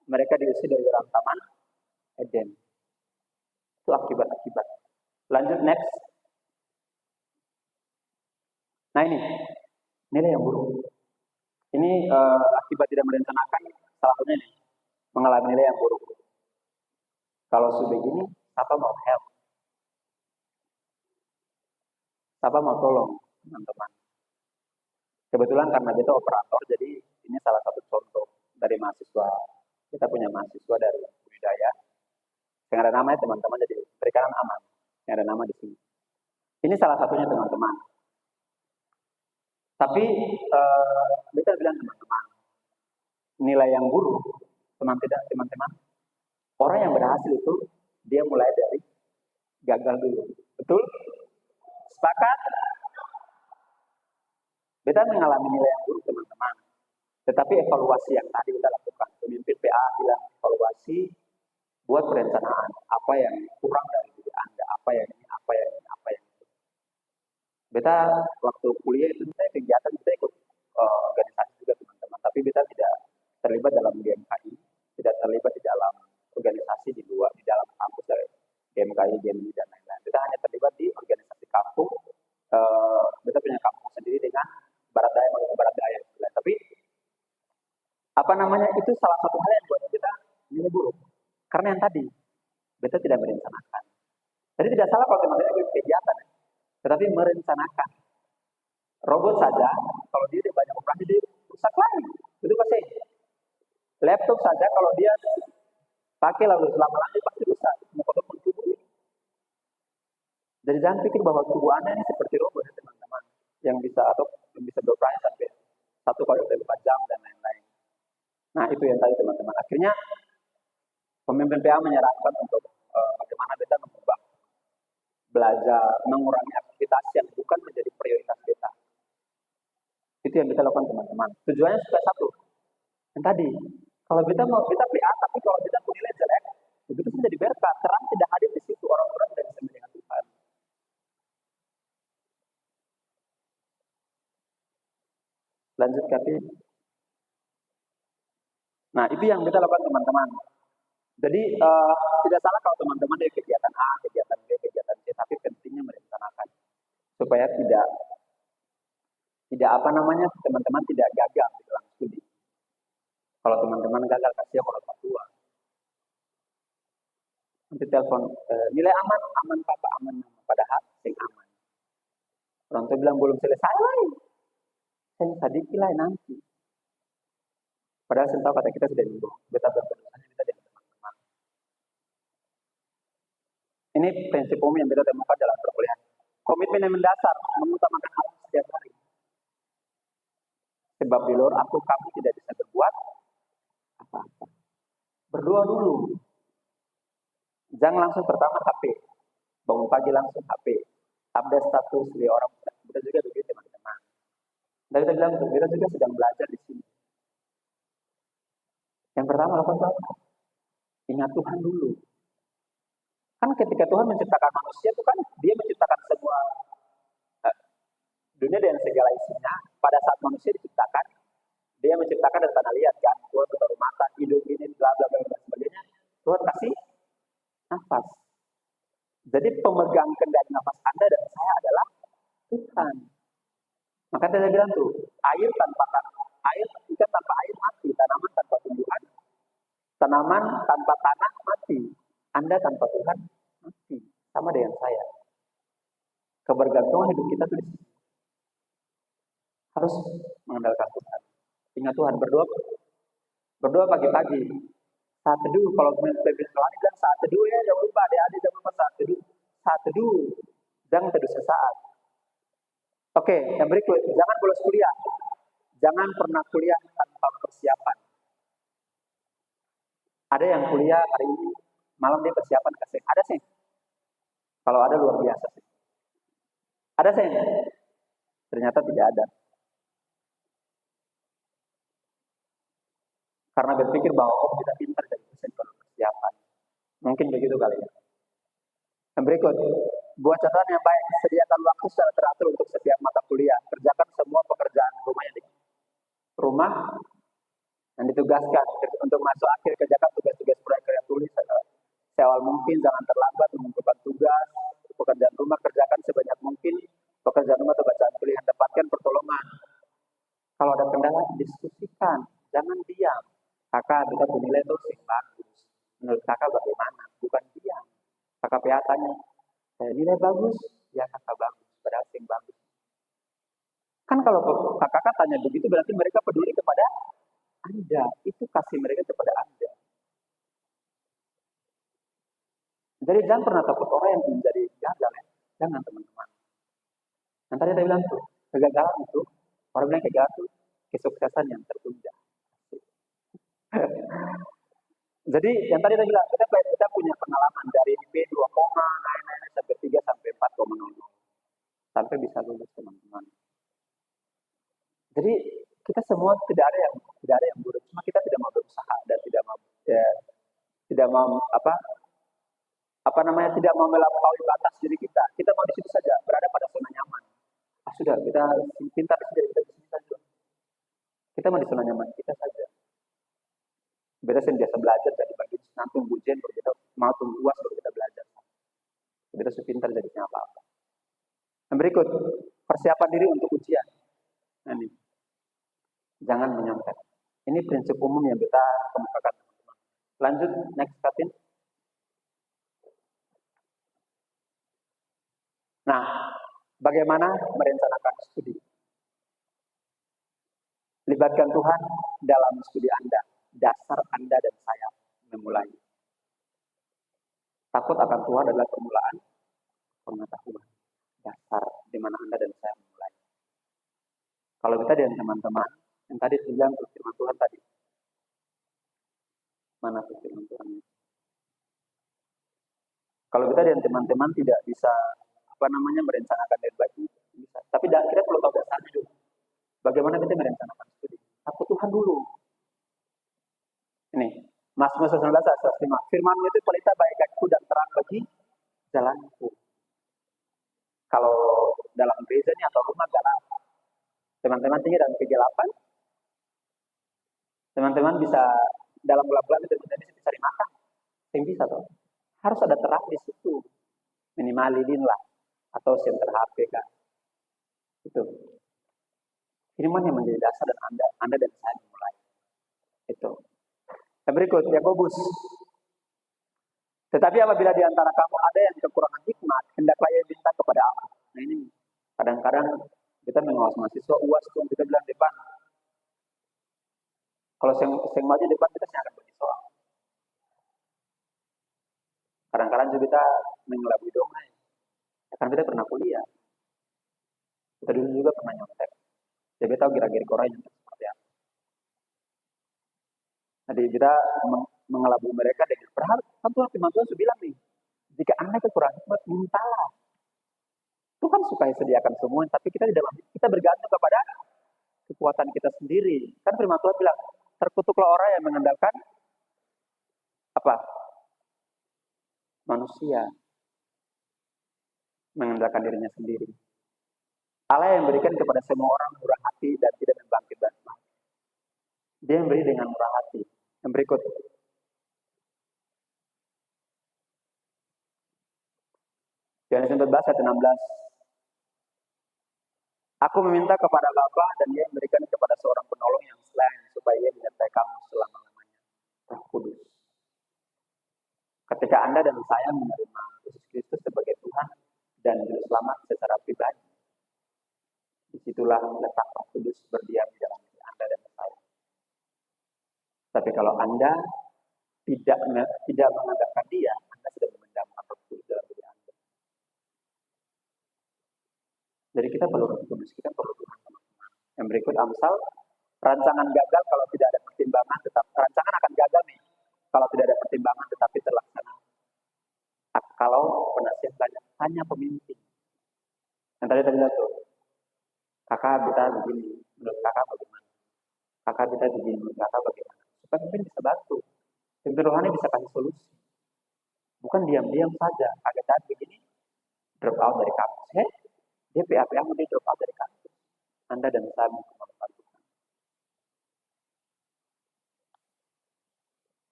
Speaker 1: mereka diusir dari dalam taman Eden. Itu akibat-akibat. Lanjut next. Nah ini, nilai yang buruk. Ini akibat tidak merencanakan, salah satunya nih, mengalami nilai yang buruk. Kalau sudah gini, siapa mau help? Siapa mau tolong, teman-teman? Kebetulan karena kita operator, jadi ini salah satu contoh dari mahasiswa. Kita punya mahasiswa dari budidaya. Yang ada namanya teman-teman, jadi perikanan aman. Yang ada nama di sini. Ini salah satunya teman-teman. Tapi kita bilang teman-teman, nilai yang buruk, teman-teman, orang yang berhasil itu dia mulai dari gagal dulu. Betul? Sepakat? Kita mengalami nilai yang buruk teman-teman. Tetapi evaluasi yang tadi kita lakukan, pemimpin PA bilang evaluasi, buat perencanaan apa yang kurang dari diri Anda, apa yang ini, apa yang ini, apa yang itu. Beta waktu kuliah itu saya kegiatan kita ikut organisasi juga teman-teman, tapi beta tidak terlibat dalam GMKI, tidak terlibat di dalam organisasi di luar, di dalam kampus dari GMKI, GMI dan lain-lain. Beta hanya terlibat di organisasi kampung. Beta punya kampung sendiri dengan barat daya maupun barat daya. Tapi apa namanya itu salah satu hal yang buat kita nilai buruk. Karena yang tadi beta tidak merencanakan. Jadi tidak salah kalau teman-teman ikut kegiatan, tetapi merencanakan. Robot saja kalau dia banyak operasi dia rusak lagi. Itu pasti. Laptop saja kalau dia pakai lalu selama-lamanya pasti rusak. Mau tubuh. Jadi jangan pikir bahwa tubuh Anda ini seperti robot ya teman-teman, yang bisa atau yang bisa beroperasi sampai 1 kali 4 jam dan lain-lain. Nah itu yang tadi teman-teman. Akhirnya pemimpin PA menyarankan untuk bagaimana kita mengubah, belajar, mengurangi aktivitas yang bukan menjadi prioritas kita. Itu yang kita lakukan teman-teman. Tujuannya supaya satu, yang tadi, kalau kita PA tapi kalau kita punya nilai jelek, begitu menjadi berkat. Terang tidak hadir di situ, orang-orang tidak bisa melihat Tuhan. Lanjut Kapi. Nah itu yang kita lakukan teman-teman. Jadi tidak salah kalau teman-teman dari kegiatan A, kegiatan B, kegiatan C, tapi pentingnya merencanakan supaya tidak apa namanya teman-teman tidak gagal di dalam studi. Kalau teman-teman gagal kasih orang tua. Nanti telepon nilai aman papa aman, padahal sing aman. Orang tua bilang belum selesai lagi. Saya sadiki lah nanti. Padahal saya tahu kata kita sudah minggu. Kita berpenuhnya kita dengan teman-teman. Ini prinsip umum yang kita temukan dalam perkuliahan. Komitmen yang mendasar mengutamakan Allah setiap hari. Sebab di luar aku kamu tidak bisa berbuat apa-apa. Berdoa dulu. Jangan langsung pertama HP. Bangun pagi langsung HP. Update status lihat orang. Kita juga begitu teman-teman. Dan kita bilang kita juga sedang belajar di sini. Yang pertama lakukan apa? Ingat Tuhan dulu. Kan ketika Tuhan menciptakan manusia itu kan dia menciptakan semua dunia dengan segala isinya. Pada saat manusia diciptakan, dia menciptakan dari tanah liat kan. Tuhan bertaruh mata, hidung ini, bla bla bla dan sebagainya. Tuhan kasih nafas. Jadi pemegang kendali nafas Anda dan saya adalah Tuhan. Maka dia bilang tuh, air tanpa air mati, tanaman tanpa tumbuhan, tanaman tanpa tanah mati, Anda tanpa Tuhan mati, sama dengan saya. Kebergantungan hidup kita tuh harus mengandalkan Tuhan. Ingat Tuhan, berdoa pagi-pagi, saat teduh. Kalau pemimpin bilang saat teduh ya, jangan lupa adik-adik jangan lupa saat teduh, jangan teduh sesaat. Oke, yang berikut, jangan bolos kuliah. Jangan pernah kuliah tanpa persiapan. Ada yang kuliah hari ini Malam dia persiapan ke seng. Ada seng? Kalau ada luar biasa sih. Ada seng? Ternyata tidak ada. Karena berpikir bahwa kita pintar jadi dosen kalau persiapan. Mungkin begitu kali ya. Yang berikut, buat catatan yang baik, sediakan waktu secara teratur untuk setiap mata kuliah. Kerjakan semua pekerjaan rumah yang di rumah yang ditugaskan untuk masuk akhir. Kerjakan tugas-tugas proyek yang tulis seawal mungkin, jangan terlambat mengumpulkan tugas. Pekerjaan rumah kerjakan sebanyak mungkin. Pekerjaan rumah atau bacaan kuliah, dapatkan pertolongan. Kalau ada kendala, diskusikan, jangan diam. Kakak, kita nilai terus yang bagus. Menurut kakak bagaimana? Bukan diam. Kakak tanya, nilai bagus, ya kakak bagus. Padahal yang bagus. Kan kalau kakak tanya begitu berarti mereka peduli kepada Anda. Itu kasih mereka kepada Anda. Jadi jangan pernah takut orang yang menjadi gagal ya. Jangan teman-teman. Yang tadi saya bilang tuh, kegagalan itu, orang bilang kegagalan itu kesuksesan yang tertunda. Jadi yang tadi saya bilang, kita punya pengalaman dari IP 2, naik sampai 3 sampai 4,00 sampai bisa lulus teman-teman. Jadi kita semua tidak ada yang buruk, cuma kita tidak mau berusaha dan tidak mau tidak mau melampaui batas diri kita. Kita mau di situ saja, berada pada zona nyaman. Sudah, kita pintar saja, kita di sini saja. Kita mau di zona nyaman kita saja. Beda yang biasa belajar jadi bagian nanti ujian baru kita mau tunggu UAS baru kita belajar. Beda sepintar jadinya apa-apa. Yang berikut, persiapan diri untuk ujian. Nah, ini. Jangan menyontek. Ini prinsip umum yang kita kemukakan. Lanjut, next Katin. Nah, bagaimana merencanakan studi? Libatkan Tuhan dalam studi Anda. Dasar Anda dan saya memulai. Takut akan Tuhan adalah permulaan pengetahuan. Dasar di mana Anda dan saya memulai. Kalau kita dengan teman-teman, yang tadi bilang firman Tuhan tadi. Mana firman Tuhan? Kalau kita dengan teman-teman tidak bisa merencanakan dengan baik, bisa. Tapi kita perlu tahu dasarnya dulu. Bagaimana kita merencanakan studi? Takut Tuhan dulu. Ini, Mazmur 19 ayat 5. Firman-Mu itu pelita bagi kakiku dan terang bagi jalanku. Kalau dalam gereja ini atau rumah galak. Teman-teman tinggi dalam kegelapan. Teman-teman bisa dalam gelap-gelap itu teman-teman bisa cari makan. Yang bisa toh. Harus ada terang di situ. Minimal lilin lah atau senter HP kan. Itu. Firman yang menjadi dasar dan Anda dan saya mulai. Itu. Yang berikut, Yakobus. Tetapi apabila di antara kamu ada yang kekurangan hikmat, hendaklah ia minta kepada Allah. Nah ini, kadang-kadang kita mengawas mahasiswa UAS tuh kita bilang depan. Kalau yang maju depan kita akan bagi soal. Kadang-kadang juga kita mengelabui dongeng. Karena kita pernah kuliah. Kita dulu juga pernah nyontek. Jadi tahu kira-kira orang yang seperti apa. Jadi kita mengelabui mereka dengan berharap. Kan Tuhan firman Tuhan sudah bilang nih, jika Anda kekurangan hikmat, mintalah. Tuhan suka sediakan semua, tapi kita bergantung kepada kekuatan kita sendiri. Kan firman Tuhan bilang, terkutuklah orang yang mengandalkan apa? Manusia mengandalkan dirinya sendiri. Allah yang berikan kepada semua orang murah hati dan tidak membangkitkan. Dia yang beri dengan murah hati. Yang berikut. Yohanes 14 ayat 16. Aku meminta kepada Bapa dan Dia memberikan kepada seorang penolong yang selain supaya Ia menyertai kamu selama-lamanya. Roh Kudus. Ketika Anda dan saya menerima Yesus Kristus sebagai Tuhan dan Juru Selamat secara pribadi, disitulah letak Roh Kudus berdiam di dalam diri Anda dan saya. Tapi kalau Anda tidak mengandalkan Dia, Anda sudah memendamkan Roh Kudus dalam diri Anda. Jadi kita perlu Roh Kudus, kita perlu Tuhan teman-teman. Yang berikut Amsal, rancangan akan gagal nih kalau tidak ada pertimbangan tetapi terlaksana kalau penasihat banyak, hanya pemimpin. Yang tadi bilang tuh, kakak kita begini, menurut kakak bagaimana? Kakak kita begini, menurut kakak bagaimana? Supaya pemimpin bisa bantu. Pemimpin rohani bisa kasih solusi. Bukan diam-diam saja, agak saat begini, drop out dari kampus. Dia PA mau dia drop out dari kampus. Anda dan saya memanfaatkan.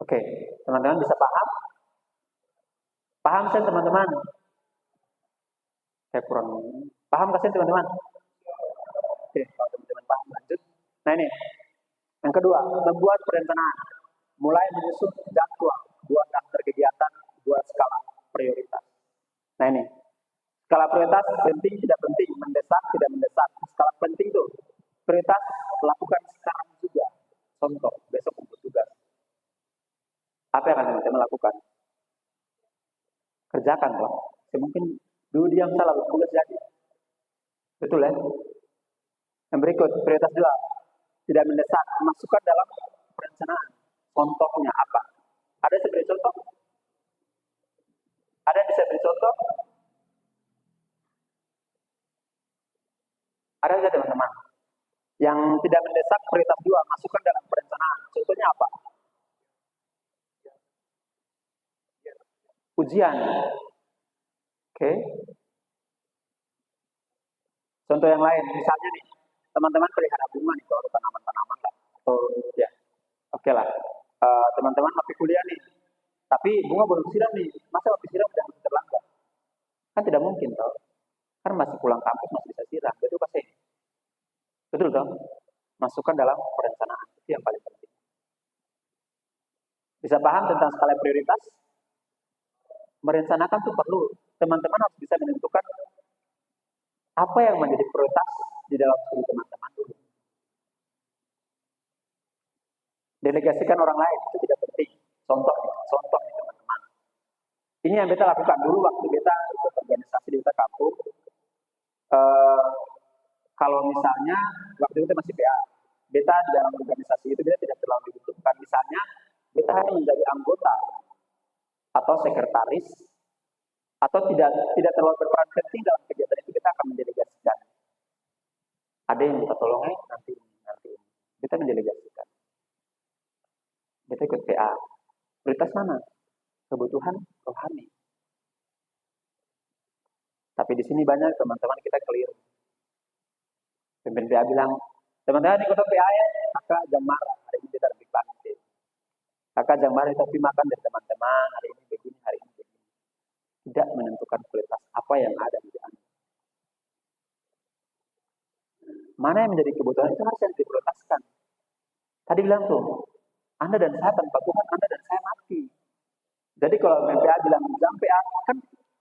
Speaker 1: Oke, teman-teman bisa paham? Paham saya teman-teman? Saya kurang paham kasih teman-teman? Oke, kalau teman-teman paham lanjut. Nah ini, yang kedua, membuat perencanaan. Mulai menyusun jadwal, buat daftar kegiatan, buat skala prioritas. Nah ini, skala prioritas penting tidak penting, mendesak tidak mendesak. Skala penting tuh, prioritas lakukan sekarang juga. Contoh, besok untuk tugas. Apa yang akan teman-teman lakukan? Kerjakan loh. Mungkin dulu diam salah, tugas jadi. Betul ya? Yang berikut, prioritas 2. Tidak mendesak, masukkan dalam perencanaan. Contohnya apa? Ada yang beri contoh? Ada yang bisa beri contoh? Ada saja teman-teman. Yang tidak mendesak prioritas 2, masukkan dalam perencanaan. Contohnya apa? Ujian. Oke. Contoh yang lain, misalnya nih, teman-teman pelihara bunga nih, atau tanaman-tanaman lah. Atau ya, oke lah. Teman-teman masih kuliah nih, tapi bunga belum siram nih. Masa habis siram udah terlambat? Kan tidak mungkin toh. Kan masih pulang kampus masih bisa siram. Betul pasti. Betul toh? Masukkan dalam perencanaan. Itu yang paling penting. Bisa paham tentang skala prioritas? Merencanakan itu perlu. Teman-teman harus bisa menentukan apa yang menjadi prioritas di dalam studi teman-teman dulu. Delegasikan orang lain itu tidak penting. Contoh teman-teman. Ini yang beta lakukan dulu waktu beta ikut organisasi di beta kampung. Kalau misalnya waktu itu masih PA, beta di dalam organisasi itu beta tidak terlalu dibutuhkan. Misalnya beta hanya menjadi anggota atau sekretaris atau tidak terlalu berperan penting dalam kegiatan itu, kita akan mendelegasikan. Ada yang kita tolong nanti kita mendelegasikan. Kita ikut PA. Prioritas mana? Kebutuhan rohani. Tapi di sini banyak teman-teman kita keliru. Pemimpin PA bilang, teman-teman ikut PA ya, kakak jangan marah, hari ini kita lebih pantai. Kakak jangan marah, tapi makan dari teman-teman, hari ini begini, hari ini begini. Tidak menentukan prioritas apa yang ada di Anda. Mana yang menjadi kebutuhan itu harus yang diprioritaskan. Tadi bilang tuh, Anda dan saya tanpa Tuhan, Anda dan saya mati. Jadi kalau PA bilang jangan PA,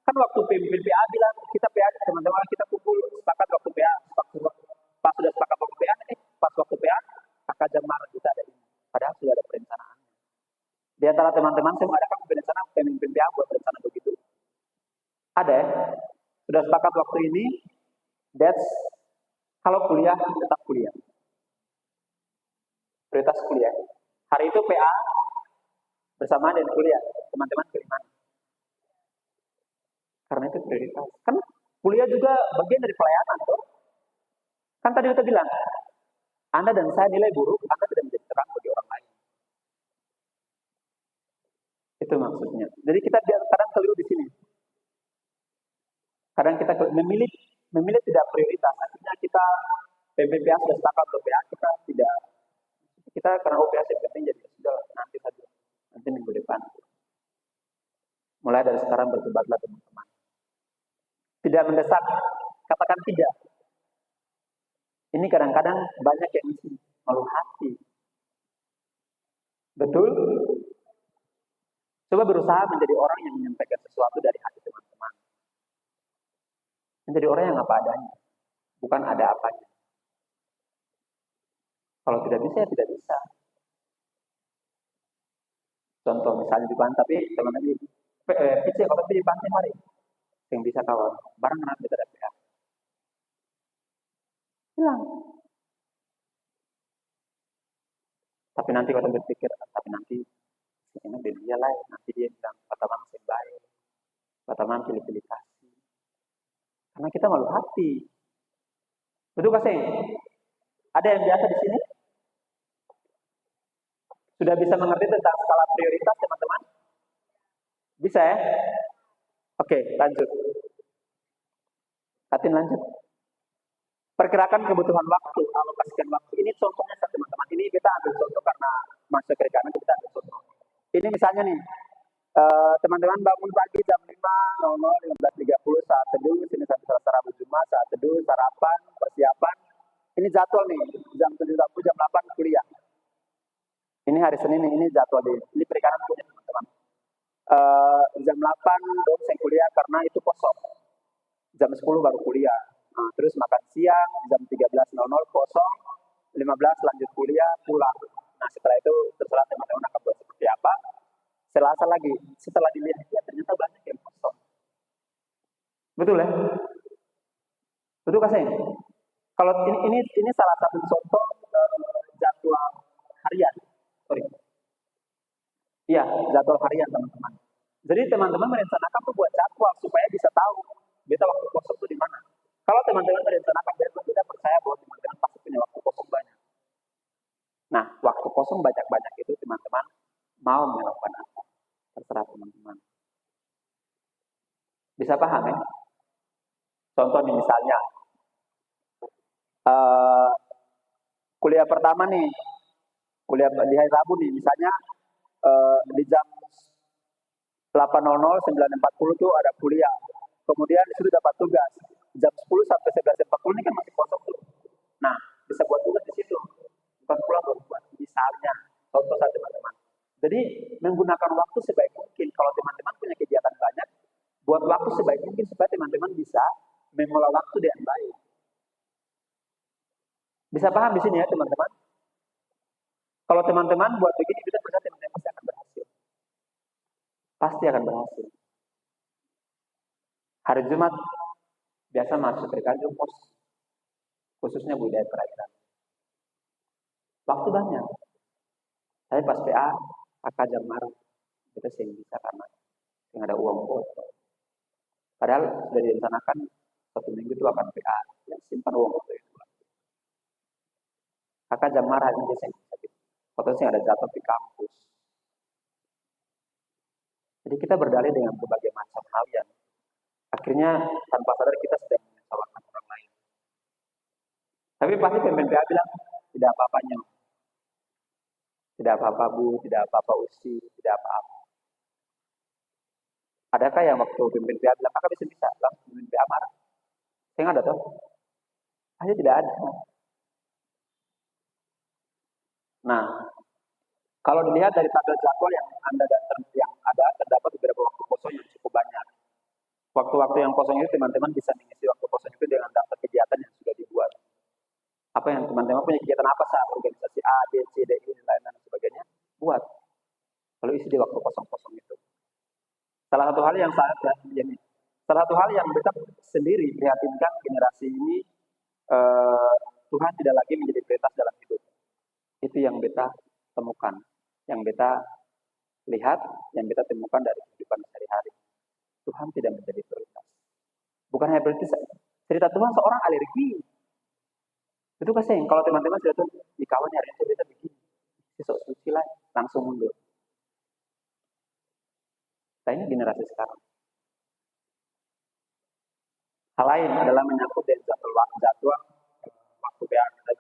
Speaker 1: kan waktu pemimpin PA bilang kita PA teman-teman kita kumpul sepakat waktu PA, pas sudah sepakat waktu PA, pas waktu PA kakak Jamar kita ada ini. Padahal sudah ada perencanaan. Di antara teman-teman saya mengadakan perencanaan pemimpin PA buat rencana begitu. Ada ya? Sudah sepakat waktu ini, that's kalau kuliah tetap kuliah. Prioritas kuliah. Hari itu PA bersama dengan kuliah. Teman-teman pilih mana? Karena itu prioritas. Kan kuliah juga bagian dari pelayanan tuh. Kan tadi kita bilang, Anda dan saya nilai buruk, Anda tidak menjadi terang bagi orang lain. Itu maksudnya. Jadi kita kadang keliru di sini. Kadang kita memilih tidak prioritas. Akhirnya kita PPPA sudah sepakat untuk PA, kita karena OPS yang penting jadi sudah nanti saja. Nanti minggu depan. Mulai dari sekarang bertobatlah teman-teman. Tidak mendesak, katakan tidak. Ini kadang-kadang banyak yang malu hati. Betul? Coba berusaha menjadi orang yang menyampaikan sesuatu dari hati teman-teman. Menjadi orang yang apa adanya. Bukan ada apanya. Kalau tidak bisa, ya tidak bisa. Contoh misalnya di pantai, tapi teman-teman PC kalau di pantai mari. Yang bisa kawan, barang kenapa kita ada PA. Hilang. Tapi nanti kalau berpikir, tapi nanti ini dia lah, nanti dia bilang kata bang baik. Pertama pilih-pilih kasih. Karena kita malu hati. Betul gak sih? Ada yang biasa di sini? Sudah bisa mengerti tentang skala prioritas, teman-teman? Bisa ya? Oke, lanjut. Katin lanjut. Perkirakan kebutuhan waktu, alokasikan waktu. Ini contohnya, teman-teman. Ini kita ambil contoh karena masa kerjaan kita ambil contoh. Ini misalnya nih, teman-teman bangun pagi jam 5.00, 15.30 saat teduh, sini Selasa Rabu Jumat, saat teduh, sarapan, persiapan. Ini jadwal nih, jam 7.30, jam 8 kuliah. Ini hari Senin nih, ini jadwal nih. Ini perikanan punya teman-teman. Jam 8 dosen kuliah karena itu kosong. Jam 10 baru kuliah. Nah, terus makan siang, jam 13.00 kosong, 15 lanjut kuliah, pulang. Nah, setelah itu terserah teman-teman akan buat seperti apa. Selasa lagi, setelah dilihat ya ternyata banyak yang kosong. Betul ya? Betul kasih. Kalau ini salah satu contoh jadwal harian. Sorry. Iya, jadwal harian teman-teman. Jadi teman-teman merencanakan tuh buat jadwal supaya bisa tahu beta waktu kosong tuh di mana. Kalau teman-teman merencanakan besok, kita percaya bahwa teman-teman pasti punya waktu kosong banyak. Nah, waktu kosong banyak-banyak itu teman-teman mau melakukan apa? Terserah teman-teman. Bisa paham ya? Contoh nih misalnya, kuliah pertama nih, kuliah di hari Rabu nih, misalnya di jam 8.00, 9.40 tuh ada kuliah. Kemudian disuruh dapat tugas. Jam 10 sampai 11.40 ini kan masih kosong tuh. Nah, bisa buat tugas di situ. Bukan pulang buat misalnya. Contoh saja teman-teman. Jadi menggunakan waktu sebaik mungkin. Kalau teman-teman punya kegiatan banyak, buat waktu sebaik mungkin supaya teman-teman bisa mengelola waktu dengan baik. Bisa paham di sini ya teman-teman? Kalau teman-teman buat begini, bisa percaya teman-teman pasti akan berhasil. Pasti akan berhasil. Hari Jumat biasa masuk ke kantor pos, khususnya budaya perairan. Waktu banyak. Saya pas PA, kakak jam marah, kita sih bisa karena yang ada uang bos. Padahal sudah direncanakan 1 minggu itu akan PA, yang simpan uang itu. Kakak jam marah ini biasanya. Potensi ada jatuh di kampus. Jadi kita berdalih dengan berbagai macam hal yang akhirnya tanpa sadar kita sedang menyalahkan orang lain. Tapi pasti pemimpin PA bilang tidak apa-apanya. Tidak apa-apa Bu, tidak apa-apa Usi, tidak apa-apa. Adakah yang waktu pemimpin PA bilang, kakak bisa langsung pemimpin PA marah? Yang ada tuh? Hanya tidak ada. Nah, kalau dilihat dari tabel jadwal yang ada terdapat beberapa waktu kosong yang cukup banyak. Waktu-waktu yang kosong itu teman-teman bisa mengisi waktu kosong itu dengan daftar kegiatan yang sudah dibuat. Apa yang teman-teman punya kegiatan apa saat organisasi A, B, C, D, E, dan lain-lain sebagainya, buat. Lalu isi di waktu kosong-kosong itu. Salah satu hal yang kita sendiri prihatinkan generasi ini, Tuhan tidak lagi menjadi prioritas dalam hidup. Itu yang beta temukan, yang beta lihat, yang beta temukan dari kehidupan sehari-hari. Tuhan tidak menjadi prioritas. Bukan hanya prioritas, cerita Tuhan seorang alergi. Itu kasih, kalau teman-teman sudah tuh di kawan hari itu beta bikin, besok suci lah, langsung mundur. Nah, ini generasi sekarang. Hal lain adalah menyangkut dengan jadwal waktu PA kita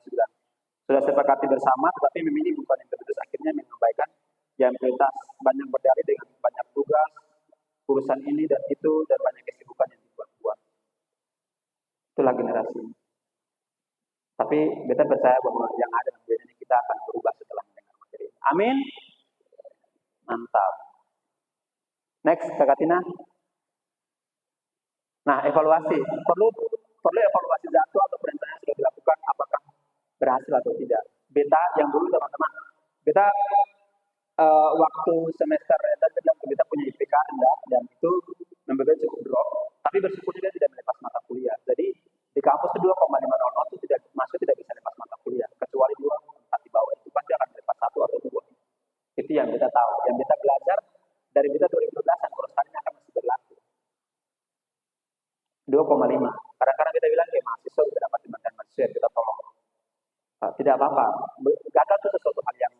Speaker 1: sudah sepakati bersama, tetapi memilih bukan yang terus akhirnya mengabaikan yang prioritas, banyak berdalih dengan banyak tugas, urusan ini dan itu, dan banyak kesibukan yang dibuat-buat. Itulah generasi ini. Tapi kita percaya bahwa yang ada di kita akan berubah setelah mendengar materi. Amin. Mantap. Next, Kak Tina. Nah, evaluasi. Perlu evaluasi jadwal atau perencanaan sudah dilakukan, apakah berhasil atau tidak. Beta yang dulu teman-teman, beta waktu semester kita punya IPK rendah dan itu membuat cukup drop, tapi bersyukurnya tidak melepas mata kuliah. Jadi di kampus itu 2,500 itu tidak bisa lepas mata kuliah, kecuali 2 di bawah itu pasti akan melepas 1 atau 2. Itu yang kita tahu, yang kita belajar dari beta 2012 yang kurang akan masih berlaku. 2,5. Kadang-kadang kita bilang kayak mahasiswa kita dapat dimakan mahasiswa kita tolong. Tidak apa-apa. Gagal itu sesuatu hal yang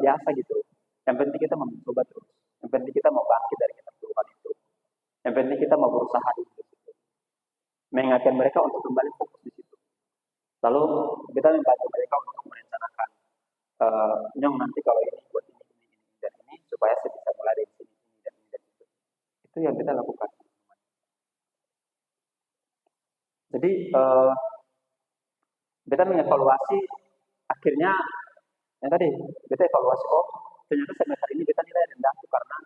Speaker 1: biasa gitu. Yang penting kita mau mencoba terus. Yang penting kita mau bangkit dari keterpurukan itu. Yang penting kita mau berusaha di situ. Mengingatkan mereka untuk kembali fokus di situ. Lalu kita membantu mereka untuk merencanakan. Nyong nanti kalau ini buat ini dan ini supaya saya bisa mulai dari sini ini dan ini dan itu. Itu yang kita lakukan. Jadi kita mengevaluasi akhirnya yang tadi kita evaluasi ternyata semester ini kita nilai rendah karena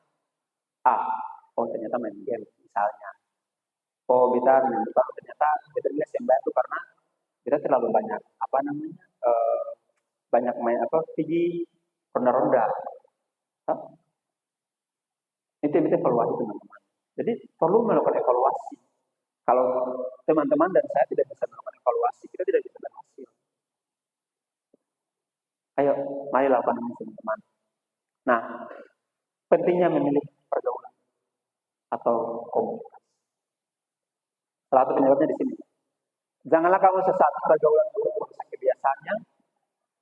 Speaker 1: ternyata main game misalnya. Kita ternyata kita nilai semester itu karena kita terlalu banyak banyak main pergi ronda-ronda. Itu yang kita evaluasi teman-teman. Jadi perlu melakukan evaluasi. Kalau teman-teman dan saya tidak bisa melakukan evaluasi, kita tidak bisa berhasil. Ayo, mari lakukan ini teman-teman. Nah, pentingnya memilih pergaulan atau komunitas. Salah satu penyebabnya di sini. Janganlah kamu sesat pergaulan dulu merusak kebiasaannya.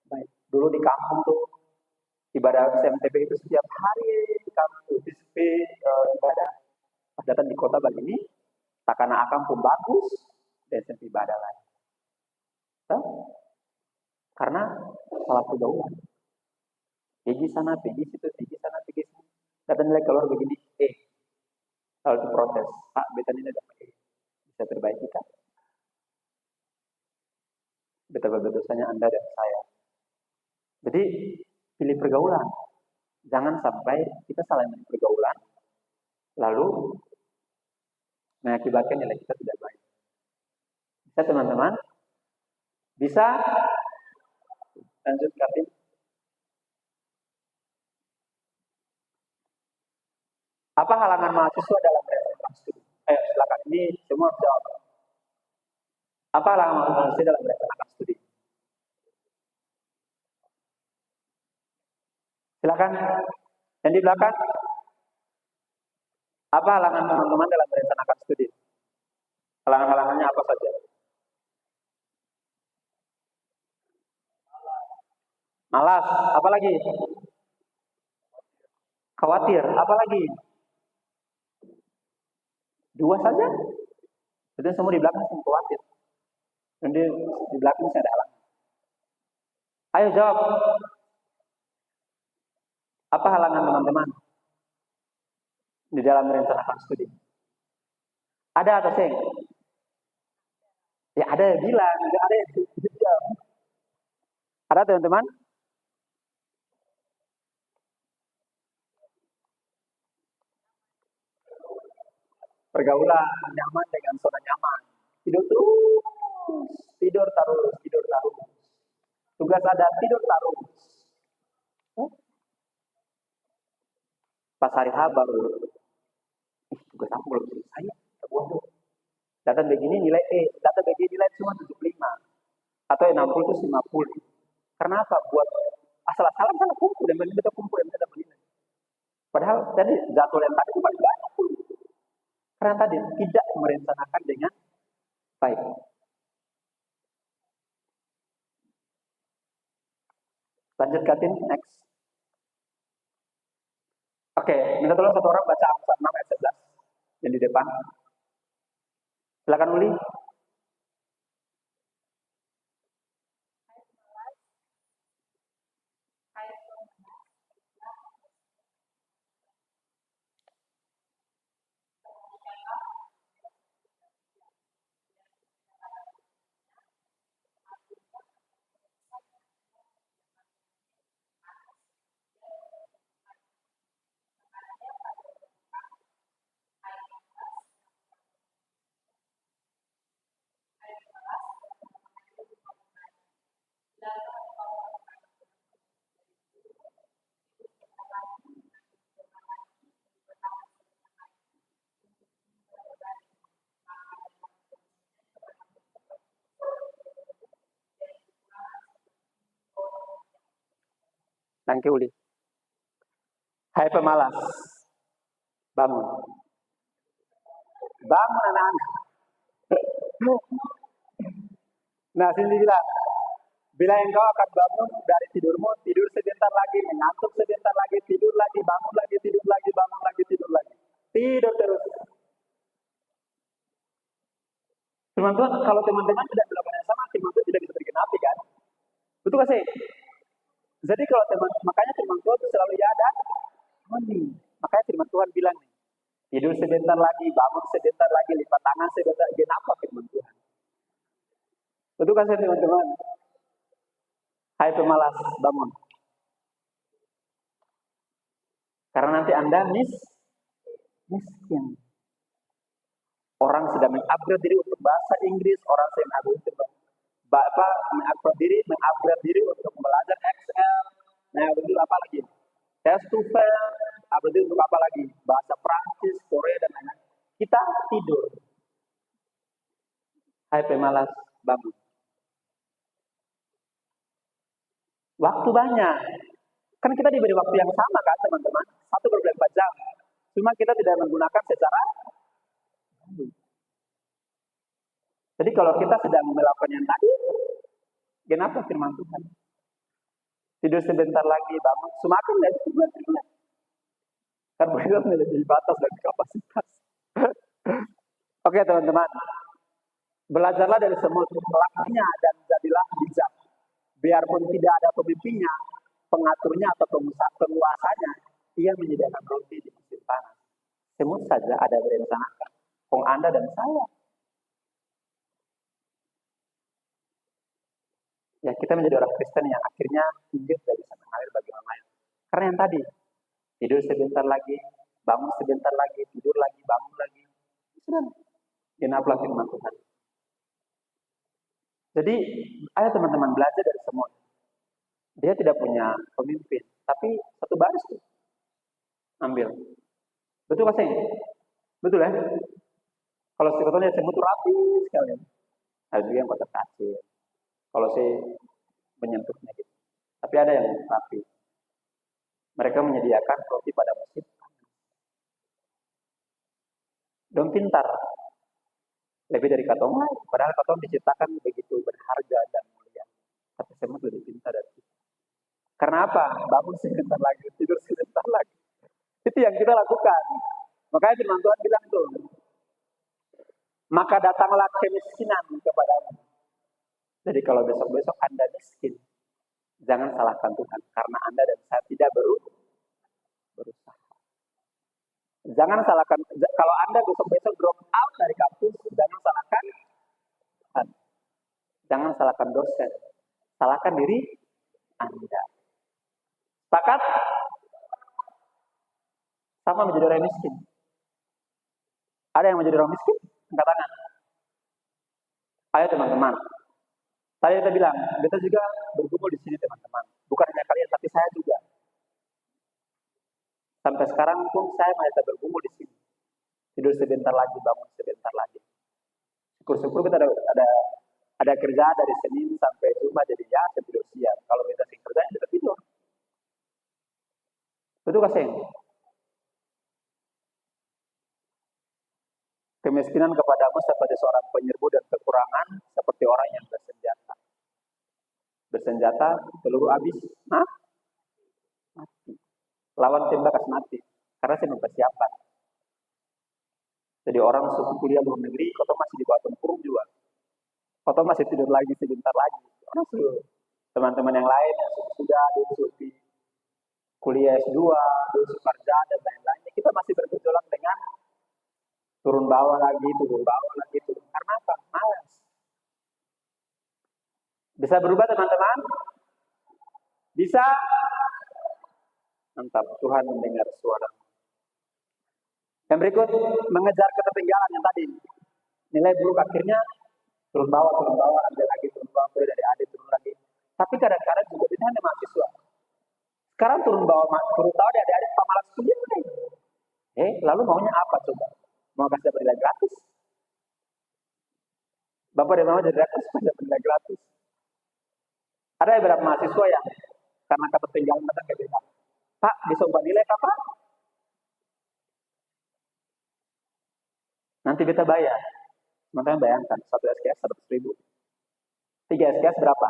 Speaker 1: Baik, dulu di kampung tuh ibadah SMTP itu setiap hari di kampung ibadah. Pas datang di kota Bali ini, takana akam pun bagus dan SMP ibadah lain. Karena salah pergaulan. Pergi sana, pergi situ, pergi sana, pergi sini. Datang nilai keluar begini, kalau itu protes, Pak, beta ini dapat bisa perbaiki kan? Betapa dosanya Anda dan saya. Jadi pilih pergaulan. Jangan sampai kita salah memilih pergaulan, lalu mengakibatkan nilai kita tidak baik. Bisa teman-teman? Bisa? Lanjut Kapten. Apa halangan mahasiswa dalam merencanakan studi? Silakan. Ini semua jawab. Apa halangan mahasiswa dalam merencanakan studi? Silakan. Yang di belakang. Apa halangan teman-teman dalam merencanakan studi? Halangan-halangannya apa saja? Malas. Apa lagi? Khawatir. Apa lagi? Dua saja? Jadi semua di belakang semua khawatir. Dan di belakang saya ada halangan. Ayo jawab. Apa halangan teman-teman di dalam merencanakan studi? Ada atau sih? Ya ada yang bilang, ada yang bilang. Ada teman-teman? Pergaulan nyaman dengan zona nyaman. Tidur terus, tidur terus, tidur terus. Tugas ada tidur terus. Pas hari H baru, tugas aku belum selesai. Waduh, data begini nilai data begini nilai cuma 75 atau 60 itu 50. Karena apa? Buat asal-asalan salah kumpul dan kita kumpul dan kita menilai. Padahal tadi jadwal yang tadi itu paling banyak. Karena tadi tidak merencanakan dengan baik. Lanjut Katin, next. Oke, minta tolong satu orang baca Amsal 6 ayat 11 yang di depan. Silakan Uli. Thank you Uli. Hai pemalas, bangun. Bangun anak-anak. Nah, sini bilang, bila engkau akan bangun dari tidurmu, tidur sebentar lagi, mengantuk sebentar lagi, tidur lagi, bangun lagi, tidur lagi, bangun lagi, tidur lagi. Tidur terus. Firman Tuhan, kalau teman-teman tidak melakukan yang sama, firman Tuhan tidak bisa digenapi kan? Betul gak sih? Jadi kalau makanya firman Tuhan itu selalu ya ada. Makanya firman Tuhan bilang nih, tidur sebentar lagi, bangun sebentar lagi, lipat tangan sebentar. Kenapa firman Tuhan? Betul kan sih teman-teman? Hai pemalas, bangun. Karena nanti Anda miskin. Orang sedang mengupgrade diri untuk bahasa Inggris, orang sedang mengupgrade diri untuk belajar Excel. Nah, betul apa lagi? Test to fail, upgrade diri untuk apa lagi? Bahasa Prancis, Korea dan lain-lain. Kita tidur. Hai pemalas, bangun. Waktu banyak. Kan kita diberi waktu yang sama kan teman-teman? 1/24 jam. Cuma kita tidak menggunakan secara. Jadi kalau kita sedang melakukan yang tadi, kenapa firman Tuhan? Tidur sebentar lagi, bangun. Semakin dari sebulan. Kan begitu melebihi batas dan kapasitas. Oke teman-teman. Belajarlah dari semut, lakunya dan jadilah bijak. Biarpun tidak ada pemimpinnya, pengaturnya atau penguasanya, ia menyediakan roti di musim panas. Semut saja ada berencanakan. Kong Anda dan saya. Ya kita menjadi orang Kristen yang akhirnya hidup tidak bisa mengalir bagi orang lain. Karena yang tadi, tidur sebentar lagi, bangun sebentar lagi, tidur lagi, bangun lagi. Sudah, genaplah firman Tuhan. Jadi, ayo teman-teman belajar dari semut. Dia tidak punya pemimpin, tapi satu baris tuh. Ambil. Betul gak sih? Betul ya? Kalau sebetulnya semut itu rapi sekali. Ada juga yang kotak kacil. Kalau saya menyentuhnya gitu. Tapi ada yang rapi. Mereka menyediakan roti pada musim. Dong pintar. Lebih dari katong lain. Padahal katong diciptakan begitu berharga dan mulia. Tapi semut lebih pintar dari kita. Karena apa? Bangun sebentar lagi, tidur sebentar lagi. Itu yang kita lakukan. Makanya firman Tuhan bilang tuh, maka datanglah kemiskinan kepadamu. Jadi kalau besok-besok Anda miskin, jangan salahkan Tuhan. Karena Anda dan saya tidak berusaha. Jangan salahkan, kalau Anda besok-besok drop out dari kampus, jangan salahkan Tuhan. Jangan salahkan dosen. Salahkan diri Anda. Sepakat? Sama menjadi orang miskin. Ada yang menjadi orang miskin? Angkat tangan. Ayo teman-teman. Tadi kita bilang, kita juga bergumul di sini teman-teman. Bukan hanya kalian, tapi saya juga. Sampai sekarang pun saya masih bergumul di sini. Tidur sebentar lagi, bangun sebentar lagi. Syukur-syukur kita ada kerja dari Senin sampai Jumat, jadi ya saya tidur siang. Kalau kita sing kerja, kita tidur. Betul gak sih? Kemiskinan kepadamu seperti seorang penyerbu dan kekurangan seperti orang yang bersenjata. Bersenjata, peluru habis, mati. Lawan tembak mati. Karena saya mempersiapkan. Jadi orang suku kuliah luar negeri, kau masih di bawah tempurung juga. Kau masih tidur lagi sebentar lagi. Orang suruh teman-teman yang lain yang sudah dulu kuliah S2, dulu kerja dan lain-lain. Kita masih bergejolak dengan turun bawah lagi. Karena apa? Malas. Bisa berubah teman-teman? Bisa? Mantap, Tuhan mendengar suara. Yang berikut, mengejar ketertinggalan yang tadi. Nilai buruk akhirnya turun bawah, ambil lagi, turun bawah, dari adik, turun lagi. Tapi kadang-kadang juga kita hanya mahasiswa. Sekarang turun bawah dari adik-adik pemalas kuliah. Lalu maunya apa coba? Mau kasih dapat nilai gratis? Bapak dan mama jadi gratis, dapat nilai gratis. Ada beberapa mahasiswa yang karena ketertinggalan datang ke kita. Pak, bisa ubah nilai apa? Nanti kita bayar. Teman-teman bayangkan, 1 SKS 100.000. 3 SKS berapa?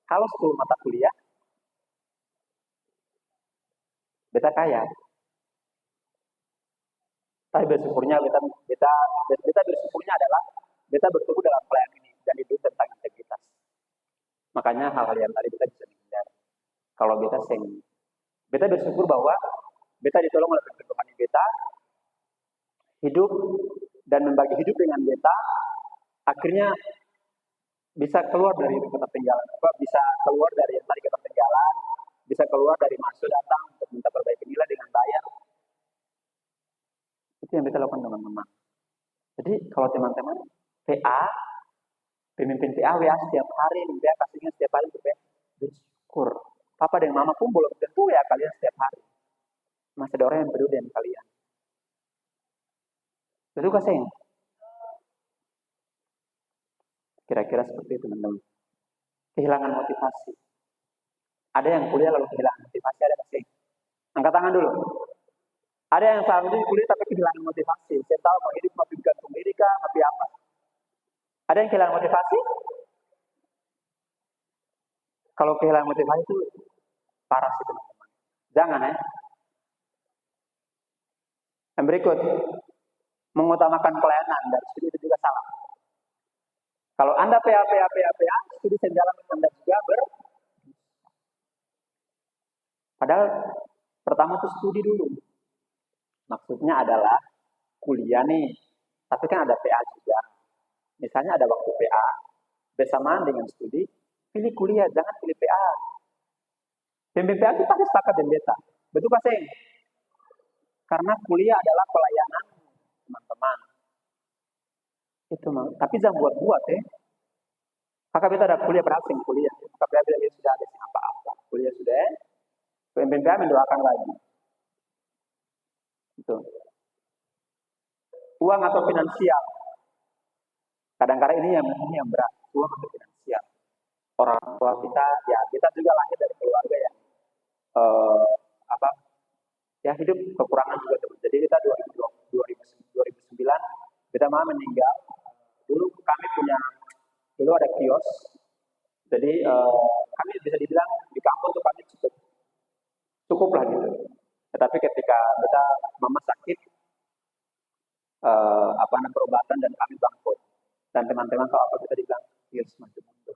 Speaker 1: Kalau 10 mata kuliah, beta kaya. Tapi bersyukurnya beta bersyukurnya adalah beta bertumbuh dalam pelayanan ini dan itu tentang integritas. Makanya hal-hal yang tadi beta bisa menghindari. Kalau beta bersyukur bahwa beta ditolong oleh Tuhan beta hidup dan membagi hidup dengan beta, akhirnya bisa keluar dari ketertinggalan, bisa keluar dari yang tadi ketertinggalan, bisa keluar dari masuk datang untuk minta perbaiki nilai dengan bayar. Itu yang kita lakukan teman-teman. Jadi kalau teman-teman PA, pemimpin PA WA setiap hari, PA kasihnya setiap hari, PA bersyukur. Papa dan mama pun belum tentu ya kalian setiap hari. Masih ada orang yang peduli dengan kalian. Betul kasih. Kira-kira seperti itu teman-teman. Kehilangan motivasi. Ada yang kuliah lalu kehilangan motivasi, ada kasih. Angkat tangan dulu. Ada yang saat ini kuliah tapi kehilangan motivasi. Saya tahu mau hidup mau gantung diri kah, mau apa. Ada yang kehilangan motivasi? Kalau kehilangan motivasi itu parah sih teman-teman. Jangan ya. Yang berikut, mengutamakan pelayanan dan studi itu juga salah. Kalau Anda PA, studi sejalan Anda juga Padahal pertama itu studi dulu. Maksudnya adalah kuliah nih, tapi kan ada PA juga. Misalnya ada waktu PA, bersamaan dengan studi, pilih kuliah, jangan pilih PA. Pembimbing PA itu pasti sepakat dengan beta. Betul Pak Seng? Karena kuliah adalah pelayanan teman-teman. Itu tapi jangan buat-buat ya. Kakak beta ada kuliah berhasil kuliah. Kakak beta sudah ada apa-apa. Kuliah sudah. Pembimbing PA mendoakan lagi. Itu. Uang atau finansial. Kadang-kadang ini yang berat. Uang atau finansial. Orang tua kita, ya kita juga lahir dari keluarga yang ya hidup kekurangan juga teman. Jadi kita 2009 kita mama meninggal. Dulu kami dulu ada kios. Jadi kami bisa dibilang di kampung tuh kami cukup lah gitu. Tetapi ketika kita mama sakit perobatan dan kami bangkrut. Dan teman-teman tahu apa kita dibilang kios maju mundur.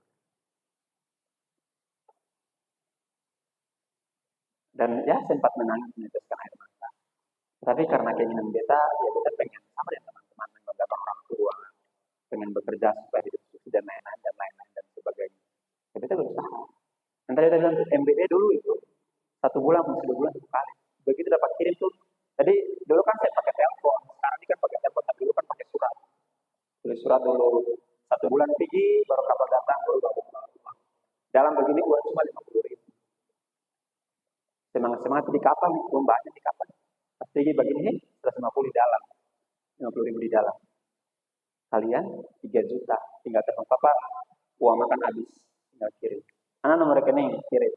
Speaker 1: Dan ya sempat menangis meneteskan air mata. Tapi karena keinginan beta, ya beta pengen sama dengan teman-teman membanggakan orang tua, pengen bekerja supaya hidup sukses dan lain-lain dan sebagainya. Ya beta berusaha. Nanti kita bilang MBA dulu itu 1 bulan, 2 bulan 1 kali. Begitu dapat kirim tuh. Jadi dulu kan saya pakai telepon, sekarang ini kan pakai telepon, tapi dulu kan pakai surat. Tulis surat dulu 1 bulan pergi, baru kabar datang, baru uang. Dalam begini uang cuma 50.000. Semangat di kapal, uang banyak di kapal. Pas pergi begini 150 di dalam, 50.000 di dalam. Kalian 3 juta, tinggal telepon papa, uang makan habis, tinggal kirim. Anak nomor rekening kirim.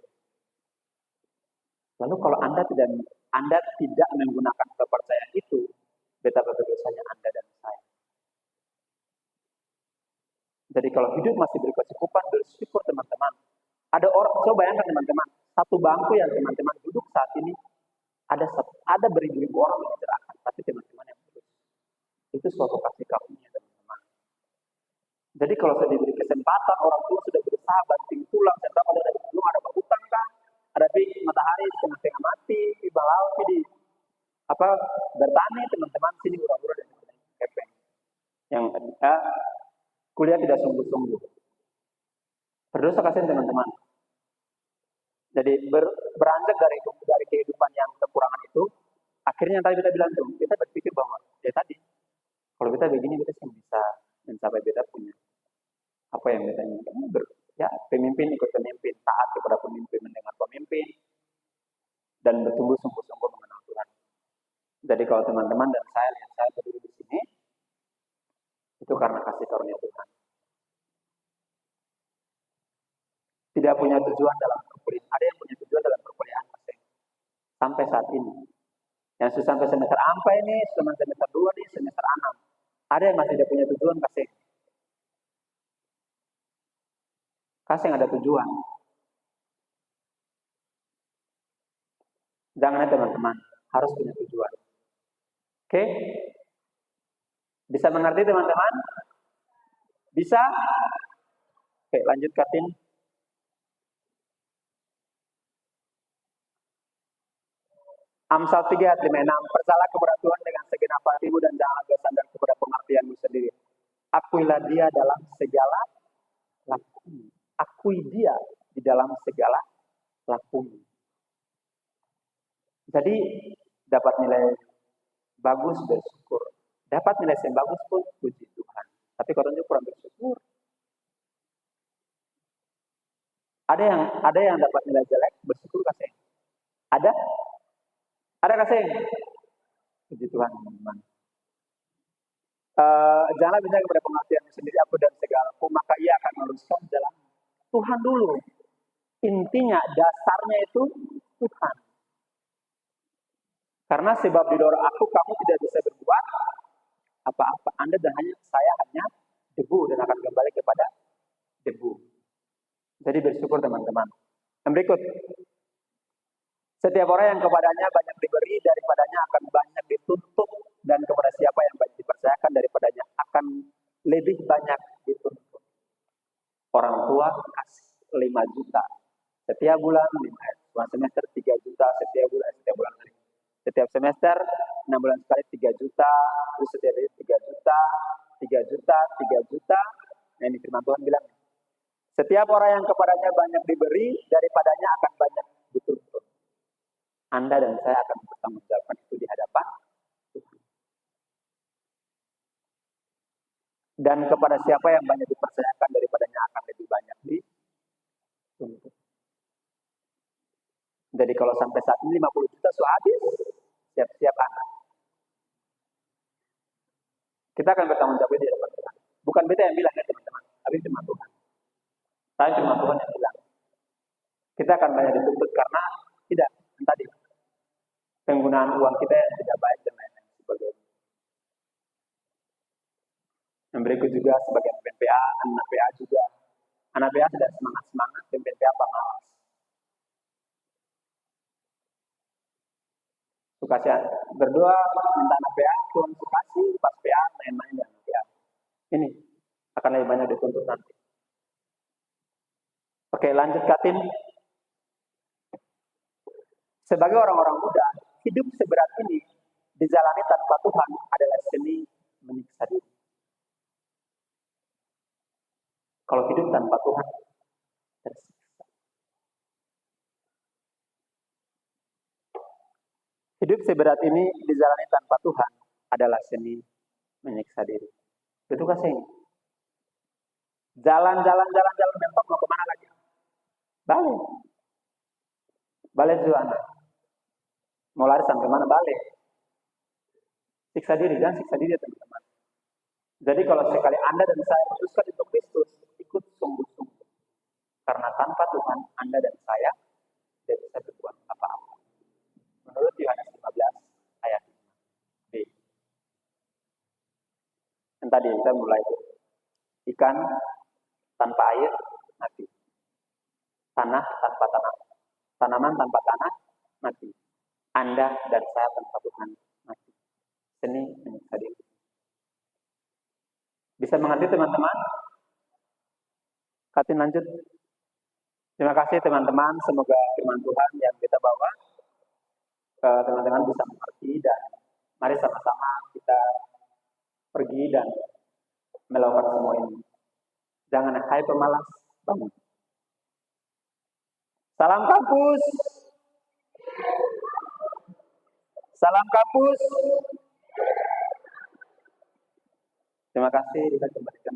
Speaker 1: Lalu kalau Anda tidak menggunakan kepercayaan itu, betapa berdosanya Anda dan saya. Jadi kalau hidup masih berkecukupan, bersyukur teman-teman. Ada orang, coba bayangkan teman-teman, satu bangku yang teman-teman duduk saat ini, ada beribu-ribu orang yang digerakkan, tapi teman-teman yang duduk. Itu suatu kasih karunia teman-teman. Jadi kalau saya diberi kesempatan, orang tua sudah berusaha banting tulang, saya tahu ada belum ada berhutang kan, ada matahari setengah-setengah mati, di laut, di bertani teman-teman sini ura-ura dan kepeng. Yang kuliah tidak sungguh-sungguh. Berdosa kasihan teman-teman. Jadi beranjak dari kehidupan yang kekurangan itu, akhirnya yang tadi kita bilang tuh, kita berpikir bahwa ya tadi, kalau kita begini kita bisa mencapai beta punya apa yang beta inginkan. Ya pemimpin ikut pemimpin, taat kepada pemimpin, mendengar pemimpin, dan bertumbuh sungguh-sungguh mengenal Tuhan. Jadi kalau teman-teman dan saya berdiri di sini, itu karena kasih karunia Tuhan. Tidak punya tujuan dalam perkuliahan. Ada yang punya tujuan dalam perkuliahan sampai saat ini. Yang sudah sampai semester 4 ini, semester 2 nih, semester 6. Ada yang masih tidak punya tujuan, kasih. Kasih yang ada tujuan. Jangan ya teman-teman, harus punya tujuan. Oke? Bisa mengerti teman-teman? Bisa? Oke, lanjut Katin. Amsal 3 ayat 5-6. Percayalah kepada Tuhan dengan segenap hatimu dan janganlah bersandar kepada pengertianmu sendiri. Akuilah dia dalam segala lakumu. Akui dia di dalam segala lakumu. Jadi dapat nilai bagus bersyukur. Dapat nilai yang bagus pun puji Tuhan. Tapi kalau kurang bersyukur. Ada yang dapat nilai jelek bersyukur kasih. Ada? Ada kasih? Puji Tuhan teman-teman. Janganlah bicara kepada pengertian sendiri aku dan segalaku, maka ia akan meluruskan jalan Tuhan dulu. Intinya dasarnya itu Tuhan. Karena sebab di luar aku kamu tidak bisa berbuat apa-apa. Saya hanya debu dan akan kembali kepada debu. Jadi bersyukur teman-teman. Yang berikut. Setiap orang yang kepadanya banyak diberi, daripadanya akan banyak dituntut. Dan kepada siapa yang banyak dipercayakan, daripadanya akan lebih banyak dituntut. Orang tua kasih 5 juta. Setiap bulan 5 semester 3 juta, setiap bulan. Setiap semester 6 bulan sekali 3 juta, terus setiap hari 3 juta, 3 juta, 3 juta. Nah ini firman Tuhan bilang, setiap orang yang kepadanya banyak diberi, daripadanya akan banyak dituntut. Anda dan saya akan bertanggungjawabkan itu di hadapan Tuhan. Dan kepada siapa yang banyak dipercayakan, daripadanya akan lebih banyak dituntut. Jadi kalau sampai saat ini 50 juta sudah habis, siap-siap anak. Kita akan bertanggung jawab di hadapan Tuhan. Bukan beta yang bilang ya teman-teman, tapi firman Tuhan. Saya firman Tuhan yang bilang. Kita akan banyak dituntut karena tidak tadi penggunaan uang kita yang tidak baik dan lain-lain sebagainya. Yang berikut juga sebagai PPA, anak PA juga. Anak PA tidak semangat-semangat, dan PPA pengawas. Sukasi berdua minta anak PA, Tuhan sukasi, pas PA main-main dengan anak PA. Ini akan lebih banyak dituntut nanti. Oke, lanjut Katin. Sebagai orang-orang muda, hidup seberat ini dijalani tanpa Tuhan adalah seni menyiksa diri. Kalau hidup tanpa Tuhan, tersiksa. Hidup seberat ini dijalani tanpa Tuhan adalah seni menyiksa diri. Betul kasih? Jalan mentok mau kemana lagi? Balik Juana. Mau lari sampai mana? Balik. Siksa diri, jangan siksa diri teman-teman. Jadi kalau sekali Anda dan saya memutuskan untuk Kristus, ikut sungguh-sungguh. Karena tanpa Tuhan, Anda dan saya tidak bisa berbuat apa-apa. Menurut Yohanes 15 ayat 5b. Yang tadi kita mulai ikan tanpa air mati. Tanah tanpa tanah. Tanaman tanpa tanah mati. Anda dan saya tanpa Tuhan mati. Seni menyiksa diri. Bisa mengerti teman-teman? Katin lanjut. Terima kasih teman-teman. Semoga firman Tuhan yang kita bawa teman-teman bisa mengerti dan mari sama-sama kita pergi dan melakukan semua ini. Jangan hai pemalas, bangun. Salam kampus. Salam kampus. Terima kasih, kita kembalikan